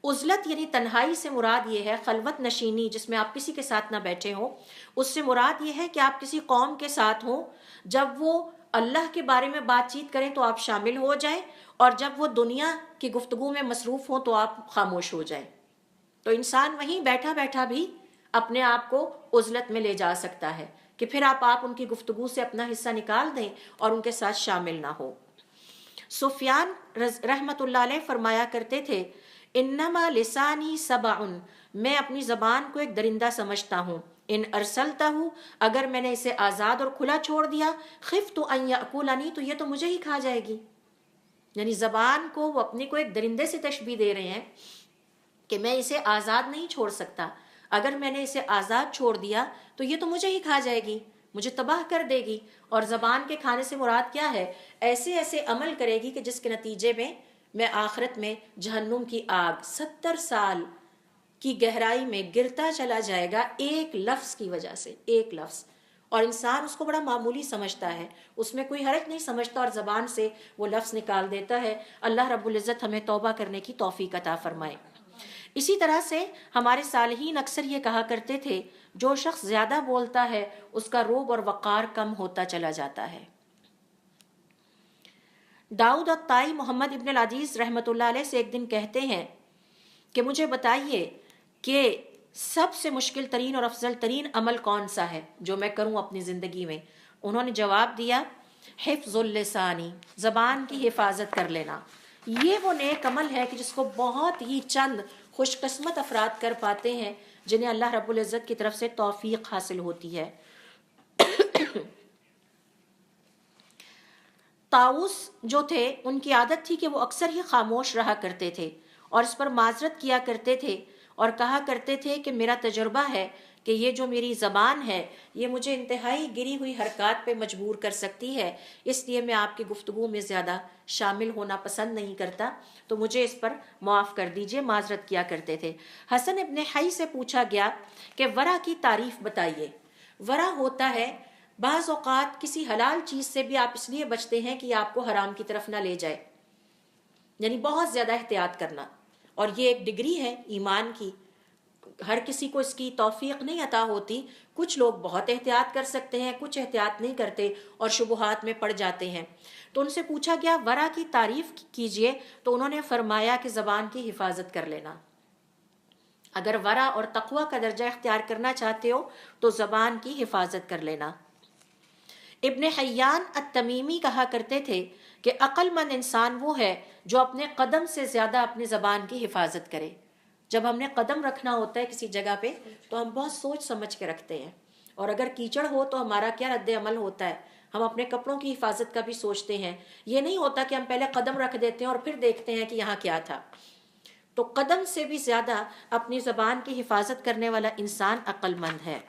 عزلت یعنی تنہائی سے مراد یہ ہے خلوت نشینی، جس میں آپ کسی کے ساتھ نہ بیٹھے ہوں، اس سے مراد یہ ہے کہ آپ کسی قوم کے ساتھ ہوں، جب وہ اللہ کے بارے میں بات چیت کریں تو آپ شامل ہو جائیں، اور جب وہ دنیا کی گفتگو میں مصروف ہوں تو آپ خاموش ہو جائیں۔ تو انسان وہیں بیٹھا بیٹھا بھی اپنے آپ کو عزلت میں لے جا سکتا ہے کہ پھر آپ ان کی گفتگو سے اپنا حصہ نکال دیں اور ان کے ساتھ شامل نہ ہو۔ سفیان رحمت اللہ علیہ فرمایا کرتے تھے انما لسانی سبع، میں اپنی زبان کو ایک درندہ سمجھتا ہوں، ان ارسلتہ، اگر میں نے اسے آزاد اور کھلا چھوڑ دیا، خفت ان یاکلنی، تو یہ تو مجھے ہی کھا جائے گی۔ یعنی زبان کو وہ اپنے کو ایک درندے سے تشبیہ دے رہے ہیں کہ میں اسے آزاد نہیں چھوڑ سکتا، اگر میں نے اسے آزاد چھوڑ دیا تو یہ تو مجھے ہی کھا جائے گی، مجھے تباہ کر دے گی۔ اور زبان کے کھانے سے مراد کیا ہے؟ ایسے ایسے عمل کرے گی کہ جس کے نتیجے میں آخرت میں جہنم کی آگ 70 سال کی گہرائی میں گرتا چلا جائے گا، ایک لفظ کی وجہ سے، ایک لفظ، اور انسان اس کو بڑا معمولی سمجھتا ہے، اس میں کوئی حرج نہیں سمجھتا اور زبان سے وہ لفظ نکال دیتا ہے۔ اللہ رب العزت ہمیں توبہ کرنے کی توفیق عطا فرمائے۔ اسی طرح سے ہمارے صالحین اکثر یہ کہا کرتے تھے جو شخص زیادہ بولتا ہے اس کا روب اور وقار کم ہوتا چلا جاتا ہے۔ داؤد الطائی محمد ابن العزیز رحمت اللہ علیہ سے ایک دن کہتے ہیں کہ مجھے بتائیے کہ سب سے مشکل ترین اور افضل ترین عمل کون سا ہے جو میں کروں اپنی زندگی میں؟ انہوں نے جواب دیا حفظ اللسانی، زبان کی حفاظت کر لینا۔ یہ وہ نیک عمل ہے کہ جس کو بہت ہی چند خوش قسمت افراد کر پاتے ہیں جنہیں اللہ رب العزت کی طرف سے توفیق حاصل ہوتی ہے۔ طاؤس جو تھے ان کی عادت تھی کہ وہ اکثر ہی خاموش رہا کرتے تھے اور اس پر معذرت کیا کرتے تھے اور کہا کرتے تھے کہ میرا تجربہ ہے کہ یہ جو میری زبان ہے یہ مجھے انتہائی گری ہوئی حرکات پہ مجبور کر سکتی ہے، اس لیے میں آپ کی گفتگو میں زیادہ شامل ہونا پسند نہیں کرتا، تو مجھے اس پر معاف کر دیجئے، معذرت کیا کرتے تھے۔ حسن ابن حی سے پوچھا گیا کہ ورع کی تعریف بتائیے۔ ورع ہوتا ہے بعض اوقات کسی حلال چیز سے بھی آپ اس لیے بچتے ہیں کہ آپ کو حرام کی طرف نہ لے جائے، یعنی بہت زیادہ احتیاط کرنا، اور یہ ایک ڈگری ہے ایمان کی، ہر کسی کو اس کی توفیق نہیں عطا ہوتی، کچھ لوگ بہت احتیاط کر سکتے ہیں، کچھ احتیاط نہیں کرتے اور شبہات میں پڑ جاتے ہیں۔ تو ان سے پوچھا گیا ورع کی تعریف کیجئے، تو انہوں نے فرمایا کہ زبان کی حفاظت کر لینا۔ اگر ورع اور تقوی کا درجہ اختیار کرنا چاہتے ہو تو زبان کی حفاظت کر لینا۔ ابن حیان التمیمی کہا کرتے تھے کہ عقل مند انسان وہ ہے جو اپنے قدم سے زیادہ اپنی زبان کی حفاظت کرے۔ جب ہم نے قدم رکھنا ہوتا ہے کسی جگہ پہ تو ہم بہت سوچ سمجھ کے رکھتے ہیں، اور اگر کیچڑ ہو تو ہمارا کیا رد عمل ہوتا ہے، ہم اپنے کپڑوں کی حفاظت کا بھی سوچتے ہیں۔ یہ نہیں ہوتا کہ ہم پہلے قدم رکھ دیتے ہیں اور پھر دیکھتے ہیں کہ یہاں کیا تھا۔ تو قدم سے بھی زیادہ اپنی زبان کی حفاظت کرنے والا انسان عقل مند ہے۔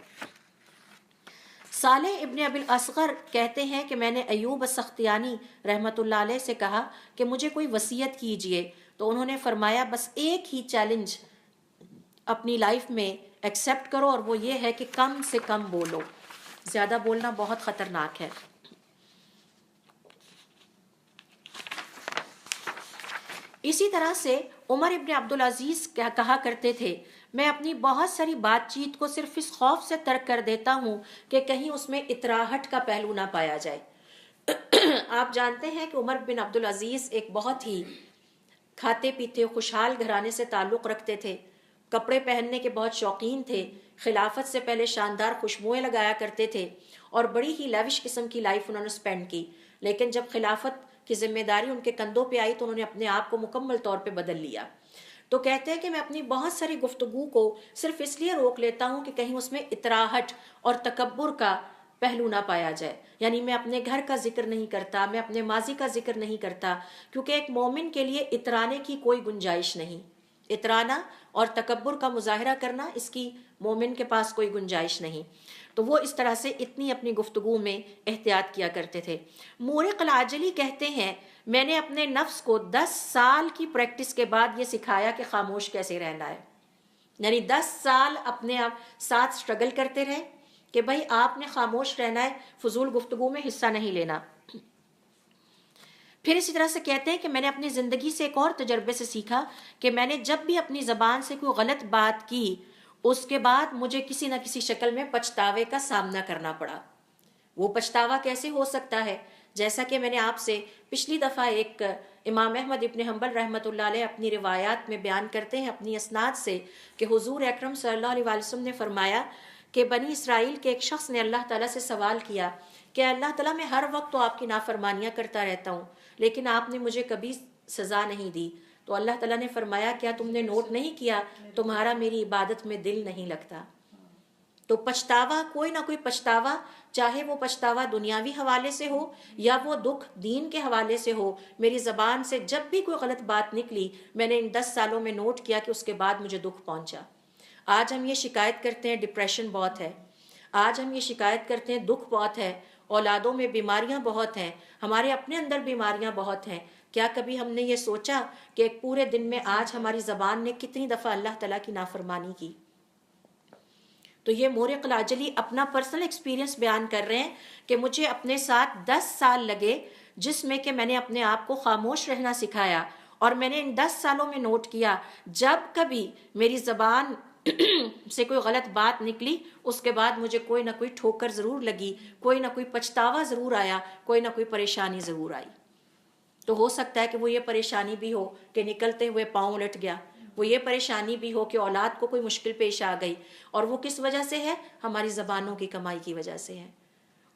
صالح ابن ابی الاصغر کہتے ہیں کہ میں نے ایوب السختیانی رحمت اللہ علیہ سے کہا کہ مجھے کوئی وصیت کیجئے، تو انہوں نے فرمایا بس ایک ہی چیلنج اپنی لائف میں ایکسیپٹ کرو، اور وہ یہ ہے کہ کم سے کم بولو۔ زیادہ بولنا بہت خطرناک ہے۔ اسی طرح سے عمر ابن عبدالعزیز کہا کرتے تھے میں اپنی بہت ساری بات چیت کو صرف اس خوف سے ترک کر دیتا ہوں کہ کہیں اس میں اتراہٹ کا پہلو نہ پایا جائے۔ آپ جانتے ہیں کہ عمر بن عبدالعزیز ایک بہت ہی کھاتے پیتے خوشحال گھرانے سے تعلق رکھتے تھے، کپڑے پہننے کے بہت شوقین تھے، خلافت سے پہلے شاندار خوشبوئیں لگایا کرتے تھے اور بڑی ہی لیوش قسم کی لائف انہوں نے سپینڈ کی، لیکن جب خلافت کی ذمہ داری ان کے کندھوں پہ آئی تو انہوں نے اپنے آپ کو مکمل طور پہ بدل لیا۔ تو کہتے ہیں کہ میں اپنی بہت ساری گفتگو کو صرف اس لیے روک لیتا ہوں کہ کہیں اس میں اتراہٹ اور تکبر کا پہلو نہ پایا جائے. یعنی میں اپنے گھر کا ذکر نہیں کرتا، میں اپنے ماضی کا ذکر نہیں کرتا، کیونکہ ایک مومن کے لیے اترانے کی کوئی گنجائش نہیں. اترانا اور تکبر کا مظاہرہ کرنا، اس کی مومن کے پاس کوئی گنجائش نہیں. تو وہ اس طرح سے اتنی اپنی گفتگو میں احتیاط کیا کرتے تھے. مورق العاجلی کہتے ہیں میں نے اپنے نفس کو 10 سال کی پریکٹس کے بعد یہ سکھایا کہ خاموش کیسے رہنا ہے. یعنی 10 سال اپنے آپ ساتھ سٹرگل کرتے رہے کہ بھائی آپ نے خاموش رہنا ہے، فضول گفتگو میں حصہ نہیں لینا. پھر اسی طرح سے کہتے ہیں کہ میں نے اپنی زندگی سے ایک اور تجربے سے سیکھا کہ میں نے جب بھی اپنی زبان سے کوئی غلط بات کی، اس کے بعد مجھے کسی نہ کسی شکل میں پچھتاوے کا سامنا کرنا پڑا. وہ پچھتاوا کیسے ہو سکتا ہے؟ جیسا کہ میں نے آپ سے پچھلی دفعہ ایک امام احمد ابن حنبل رحمۃ اللہ علیہ اپنی روایات میں بیان کرتے ہیں اپنی اسناد سے کہ حضور اکرم صلی اللہ علیہ وسلم نے فرمایا کہ بنی اسرائیل کے ایک شخص نے اللہ تعالیٰ سے سوال کیا کہ اللہ تعالیٰ میں ہر وقت تو آپ کی نافرمانیاں کرتا رہتا ہوں، لیکن آپ نے مجھے کبھی سزا نہیں دی. تو اللہ تعالیٰ نے فرمایا کیا تم نے نوٹ نہیں کیا تمہارا میری عبادت میں دل نہیں لگتا. تو پچھتاوا، کوئی نہ کوئی پچھتاوا، چاہے وہ پچھتاوا دنیاوی حوالے سے ہو یا وہ دکھ دین کے حوالے سے ہو، میری زبان سے جب بھی کوئی غلط بات نکلی میں نے ان 10 سالوں میں نوٹ کیا کہ اس کے بعد مجھے دکھ پہنچا. آج ہم یہ شکایت کرتے ہیں ڈپریشن بہت ہے، آج ہم یہ شکایت کرتے ہیں دکھ بہت ہے، اولادوں میں بیماریاں بہت ہیں، ہمارے اپنے اندر بیماریاں بہت ہیں. کیا کبھی ہم نے یہ سوچا کہ ایک پورے دن میں آج ہماری زبان نے کتنی دفعہ اللہ تعالیٰ کی نافرمانی کی؟ تو یہ مورق العاجلی اپنا پرسنل ایکسپیرینس بیان کر رہے ہیں کہ مجھے اپنے ساتھ 10 سال لگے، جس میں کہ میں نے اپنے آپ کو خاموش رہنا سکھایا. اور میں نے ان 10 سالوں میں نوٹ کیا جب کبھی میری زبان سے کوئی غلط بات نکلی، اس کے بعد مجھے کوئی نہ کوئی ٹھوکر ضرور لگی، کوئی نہ کوئی پچھتاوا ضرور آیا، کوئی نہ کوئی پریشانی ضرور آئی. تو ہو سکتا ہے کہ وہ یہ پریشانی بھی ہو کہ نکلتے ہوئے پاؤں الٹ گیا، وہ یہ پریشانی بھی ہو کہ اولاد کو کوئی مشکل پیش آ گئی، اور وہ کس وجہ سے ہے؟ ہماری زبانوں کی کمائی کی وجہ سے ہے.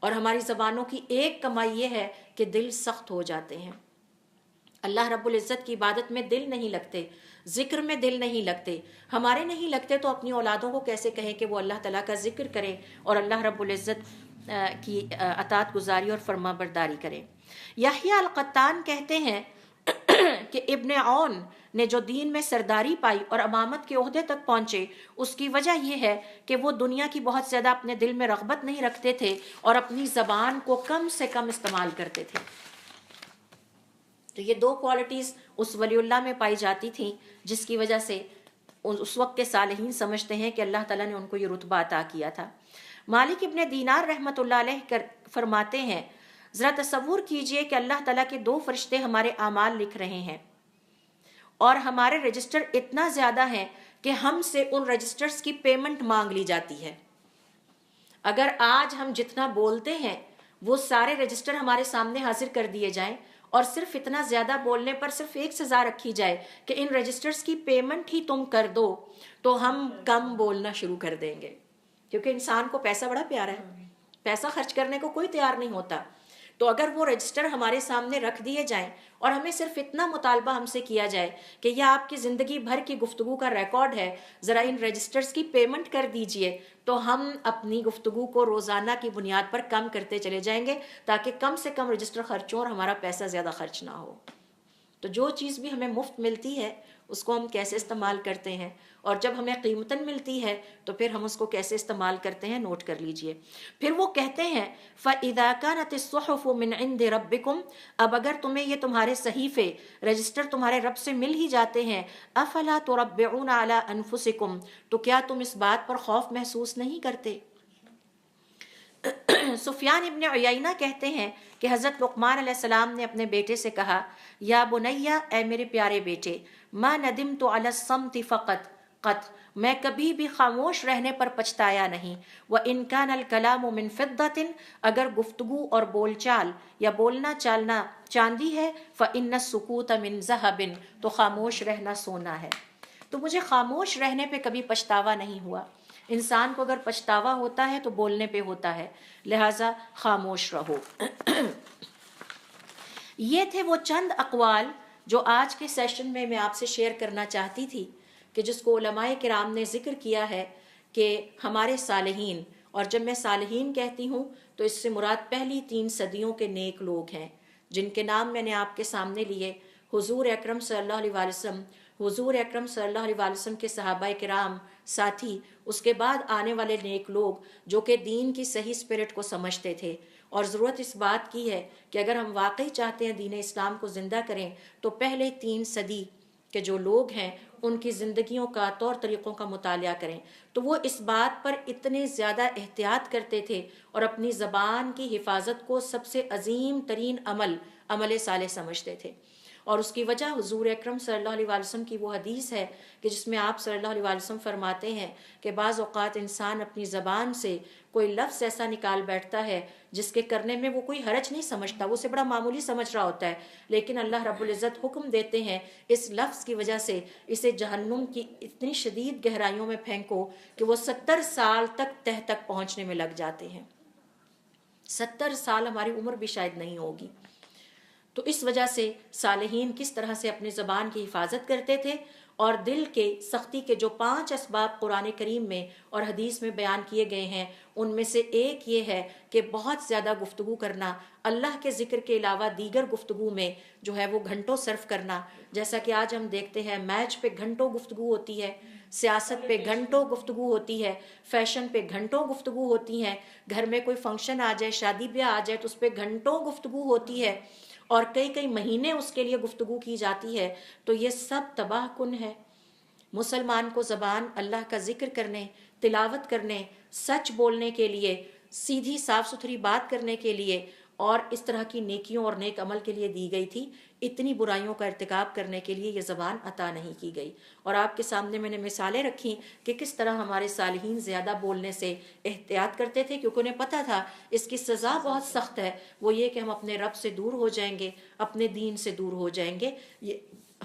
اور ہماری زبانوں کی ایک کمائی یہ ہے کہ دل سخت ہو جاتے ہیں. اللہ رب العزت کی عبادت میں دل نہیں لگتے، ذکر میں دل نہیں لگتے. ہمارے نہیں لگتے تو اپنی اولادوں کو کیسے کہیں کہ وہ اللہ تعالیٰ کا ذکر کریں اور اللہ رب العزت کی اطاعت گزاری اور فرما برداری کریں. یحییٰ القطان کہتے ہیں کہ ابن عون نے جو دین میں سرداری پائی اور امامت کے عہدے تک پہنچے، اس کی وجہ یہ ہے کہ وہ دنیا کی بہت زیادہ اپنے دل میں رغبت نہیں رکھتے تھے اور اپنی زبان کو کم سے کم استعمال کرتے تھے. تو یہ 2 کوالٹیز اس ولی اللہ میں پائی جاتی تھیں، جس کی وجہ سے اس وقت کے صالحین سمجھتے ہیں کہ اللہ تعالیٰ نے ان کو یہ رتبہ عطا کیا تھا. مالک ابن دینار رحمۃ اللہ علیہ فرماتے ہیں ذرا تصور کیجئے کہ اللہ تعالیٰ کے 2 فرشتے ہمارے اعمال لکھ رہے ہیں اور ہمارے رجسٹر اتنا زیادہ ہیں کہ ہم سے ان رجسٹرز کی پیمنٹ مانگ لی جاتی ہے. اگر آج ہم جتنا بولتے ہیں وہ سارے رجسٹر ہمارے سامنے حاضر کر دیے جائیں اور صرف اتنا زیادہ بولنے پر صرف ایک سزا رکھی جائے کہ ان رجسٹرز کی پیمنٹ ہی تم کر دو، تو ہم کم بولنا شروع کر دیں گے. کیونکہ انسان کو پیسہ بڑا پیارا ہے، پیسہ خرچ کرنے کو کوئی تیار نہیں ہوتا. تو اگر وہ رجسٹر ہمارے سامنے رکھ دیے جائیں اور ہمیں صرف اتنا مطالبہ ہم سے کیا جائے کہ یہ آپ کی زندگی بھر کی گفتگو کا ریکارڈ ہے، ذرا ان رجسٹرز کی پیمنٹ کر دیجئے، تو ہم اپنی گفتگو کو روزانہ کی بنیاد پر کم کرتے چلے جائیں گے تاکہ کم سے کم رجسٹر خرچوں اور ہمارا پیسہ زیادہ خرچ نہ ہو. تو جو چیز بھی ہمیں مفت ملتی ہے اس کو ہم کیسے استعمال کرتے ہیں، اور جب ہمیں قیمتاً ملتی ہے تو پھر ہم اس کو کیسے استعمال کرتے ہیں، نوٹ کر لیجئے. پھر وہ کہتے ہیں فَإِذَا كَانَتِ الصُّحُفُ مِنْ عِنْدِ رَبِّكُمْ، اب اگر تمہیں یہ تمہارے صحیفے رجسٹر تمہارے رب سے مل ہی جاتے ہیں، أَفَلَا تُرَبِّعُونَ عَلَىٰ أَنفُسِكُمْ، تو کیا تم اس بات پر خوف محسوس نہیں کرتے؟ سفیان ابن عیینہ کہتے ہیں کہ حضرت لقمان علیہ السلام نے اپنے بیٹے سے کہا یا بنیا، اے میرے پیارے بیٹے، ما ندمت علی الصمت فقط، میں کبھی بھی خاموش رہنے پر پچھتایا نہیں. وَإِن كَانَ الْكَلَامُ مِنْ فِضَّةٍ، اگر گفتگو اور بول چال یا بولنا چالنا چاندی ہے، فَإِنَّ السُّكُوتَ مِنْ ذَهَبٍ، تو خاموش رہنا سونا ہے. تو مجھے خاموش رہنے پہ کبھی پچھتاوا نہیں ہوا. انسان کو اگر پچھتاوا ہوتا ہے تو بولنے پہ ہوتا ہے، لہٰذا خاموش رہو. یہ تھے وہ چند اقوال جو آج کے سیشن میں آپ سے شیئر کرنا چاہتی تھی، کہ جس کو علماء کرام نے ذکر کیا ہے کہ ہمارے صالحین اور جب میں صالحین کہتی ہوں تو اس سے مراد پہلی 3 صدیوں کے نیک لوگ ہیں، جن کے نام میں نے آپ کے سامنے لیے، حضور اکرم صلی اللہ علیہ وسلم، حضور اکرم صلی اللہ علیہ وسلم کے صحابہ کرام، ساتھی، اس کے بعد آنے والے نیک لوگ جو کہ دین کی صحیح اسپرٹ کو سمجھتے تھے۔ اور ضرورت اس بات کی ہے کہ اگر ہم واقعی چاہتے ہیں دین اسلام کو زندہ کریں تو پہلے 3 صدی کے جو لوگ ہیں ان کی زندگیوں کا، طور طریقوں کا مطالعہ کریں۔ تو وہ اس بات پر اتنے زیادہ احتیاط کرتے تھے اور اپنی زبان کی حفاظت کو سب سے عظیم ترین عمل صالح سمجھتے تھے۔ اور اس کی وجہ حضور اکرم صلی اللہ علیہ وسلم کی وہ حدیث ہے کہ جس میں آپ صلی اللہ علیہ وسلم فرماتے ہیں کہ بعض اوقات انسان اپنی زبان سے کوئی لفظ ایسا نکال بیٹھتا ہے جس کے کرنے میں وہ کوئی حرج نہیں سمجھتا، وہ اسے بڑا معمولی سمجھ رہا ہوتا ہے، لیکن اللہ رب العزت حکم دیتے ہیں اس لفظ کی وجہ سے اسے جہنم کی اتنی شدید گہرائیوں میں پھینکو کہ وہ 70 سال تک تہ تک پہنچنے میں لگ جاتے ہیں۔ 70 سال ہماری عمر بھی شاید نہیں ہوگی۔ تو اس وجہ سے صالحین کس طرح سے اپنی زبان کی حفاظت کرتے تھے، اور دل کے سختی کے جو 5 اسباب قرآن کریم میں اور حدیث میں بیان کیے گئے ہیں ان میں سے ایک یہ ہے کہ بہت زیادہ گفتگو کرنا، اللہ کے ذکر کے علاوہ دیگر گفتگو میں جو ہے وہ گھنٹوں صرف کرنا، جیسا کہ آج ہم دیکھتے ہیں میچ پہ گھنٹوں گفتگو ہوتی ہے، سیاست پہ گھنٹوں گفتگو ہوتی ہے، فیشن پہ گھنٹوں گفتگو ہوتی ہیں، گھر میں کوئی فنکشن آ جائے، شادی بیاہ آ جائے تو اس پہ گھنٹوں گفتگو ہوتی ہے، اور کئی مہینے اس کے لیے گفتگو کی جاتی ہے۔ تو یہ سب تباہ کن ہے۔ مسلمان کو زبان اللہ کا ذکر کرنے، تلاوت کرنے، سچ بولنے کے لیے، سیدھی صاف ستھری بات کرنے کے لیے اور اس طرح کی نیکیوں اور نیک عمل کے لیے دی گئی تھی، اتنی برائیوں کا ارتکاب کرنے کے لیے یہ زبان عطا نہیں کی گئی۔ اور آپ کے سامنے میں نے مثالیں رکھی کہ کس طرح ہمارے صالحین زیادہ بولنے سے احتیاط کرتے تھے، کیونکہ انہیں پتہ تھا اس کی سزا بہت سخت ہے، وہ یہ کہ ہم اپنے رب سے دور ہو جائیں گے، اپنے دین سے دور ہو جائیں گے، یہ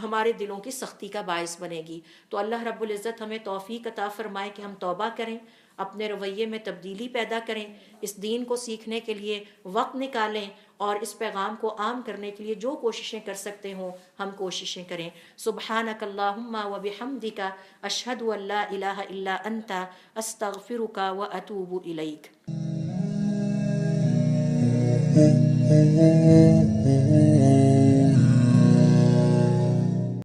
ہمارے دلوں کی سختی کا باعث بنے گی۔ تو اللہ رب العزت ہمیں توفیق عطا فرمائے کہ ہم توبہ کریں، اپنے رویے میں تبدیلی پیدا کریں، اس دین کو سیکھنے کے لیے وقت نکالیں، اور اس پیغام کو عام کرنے کے لیے جو کوششیں کر سکتے ہوں ہم کوششیں کریں۔ سبحانک اللہم و بحمدک، اشہد ان لا الہ الا انت، استغفرک و اتوب الیک۔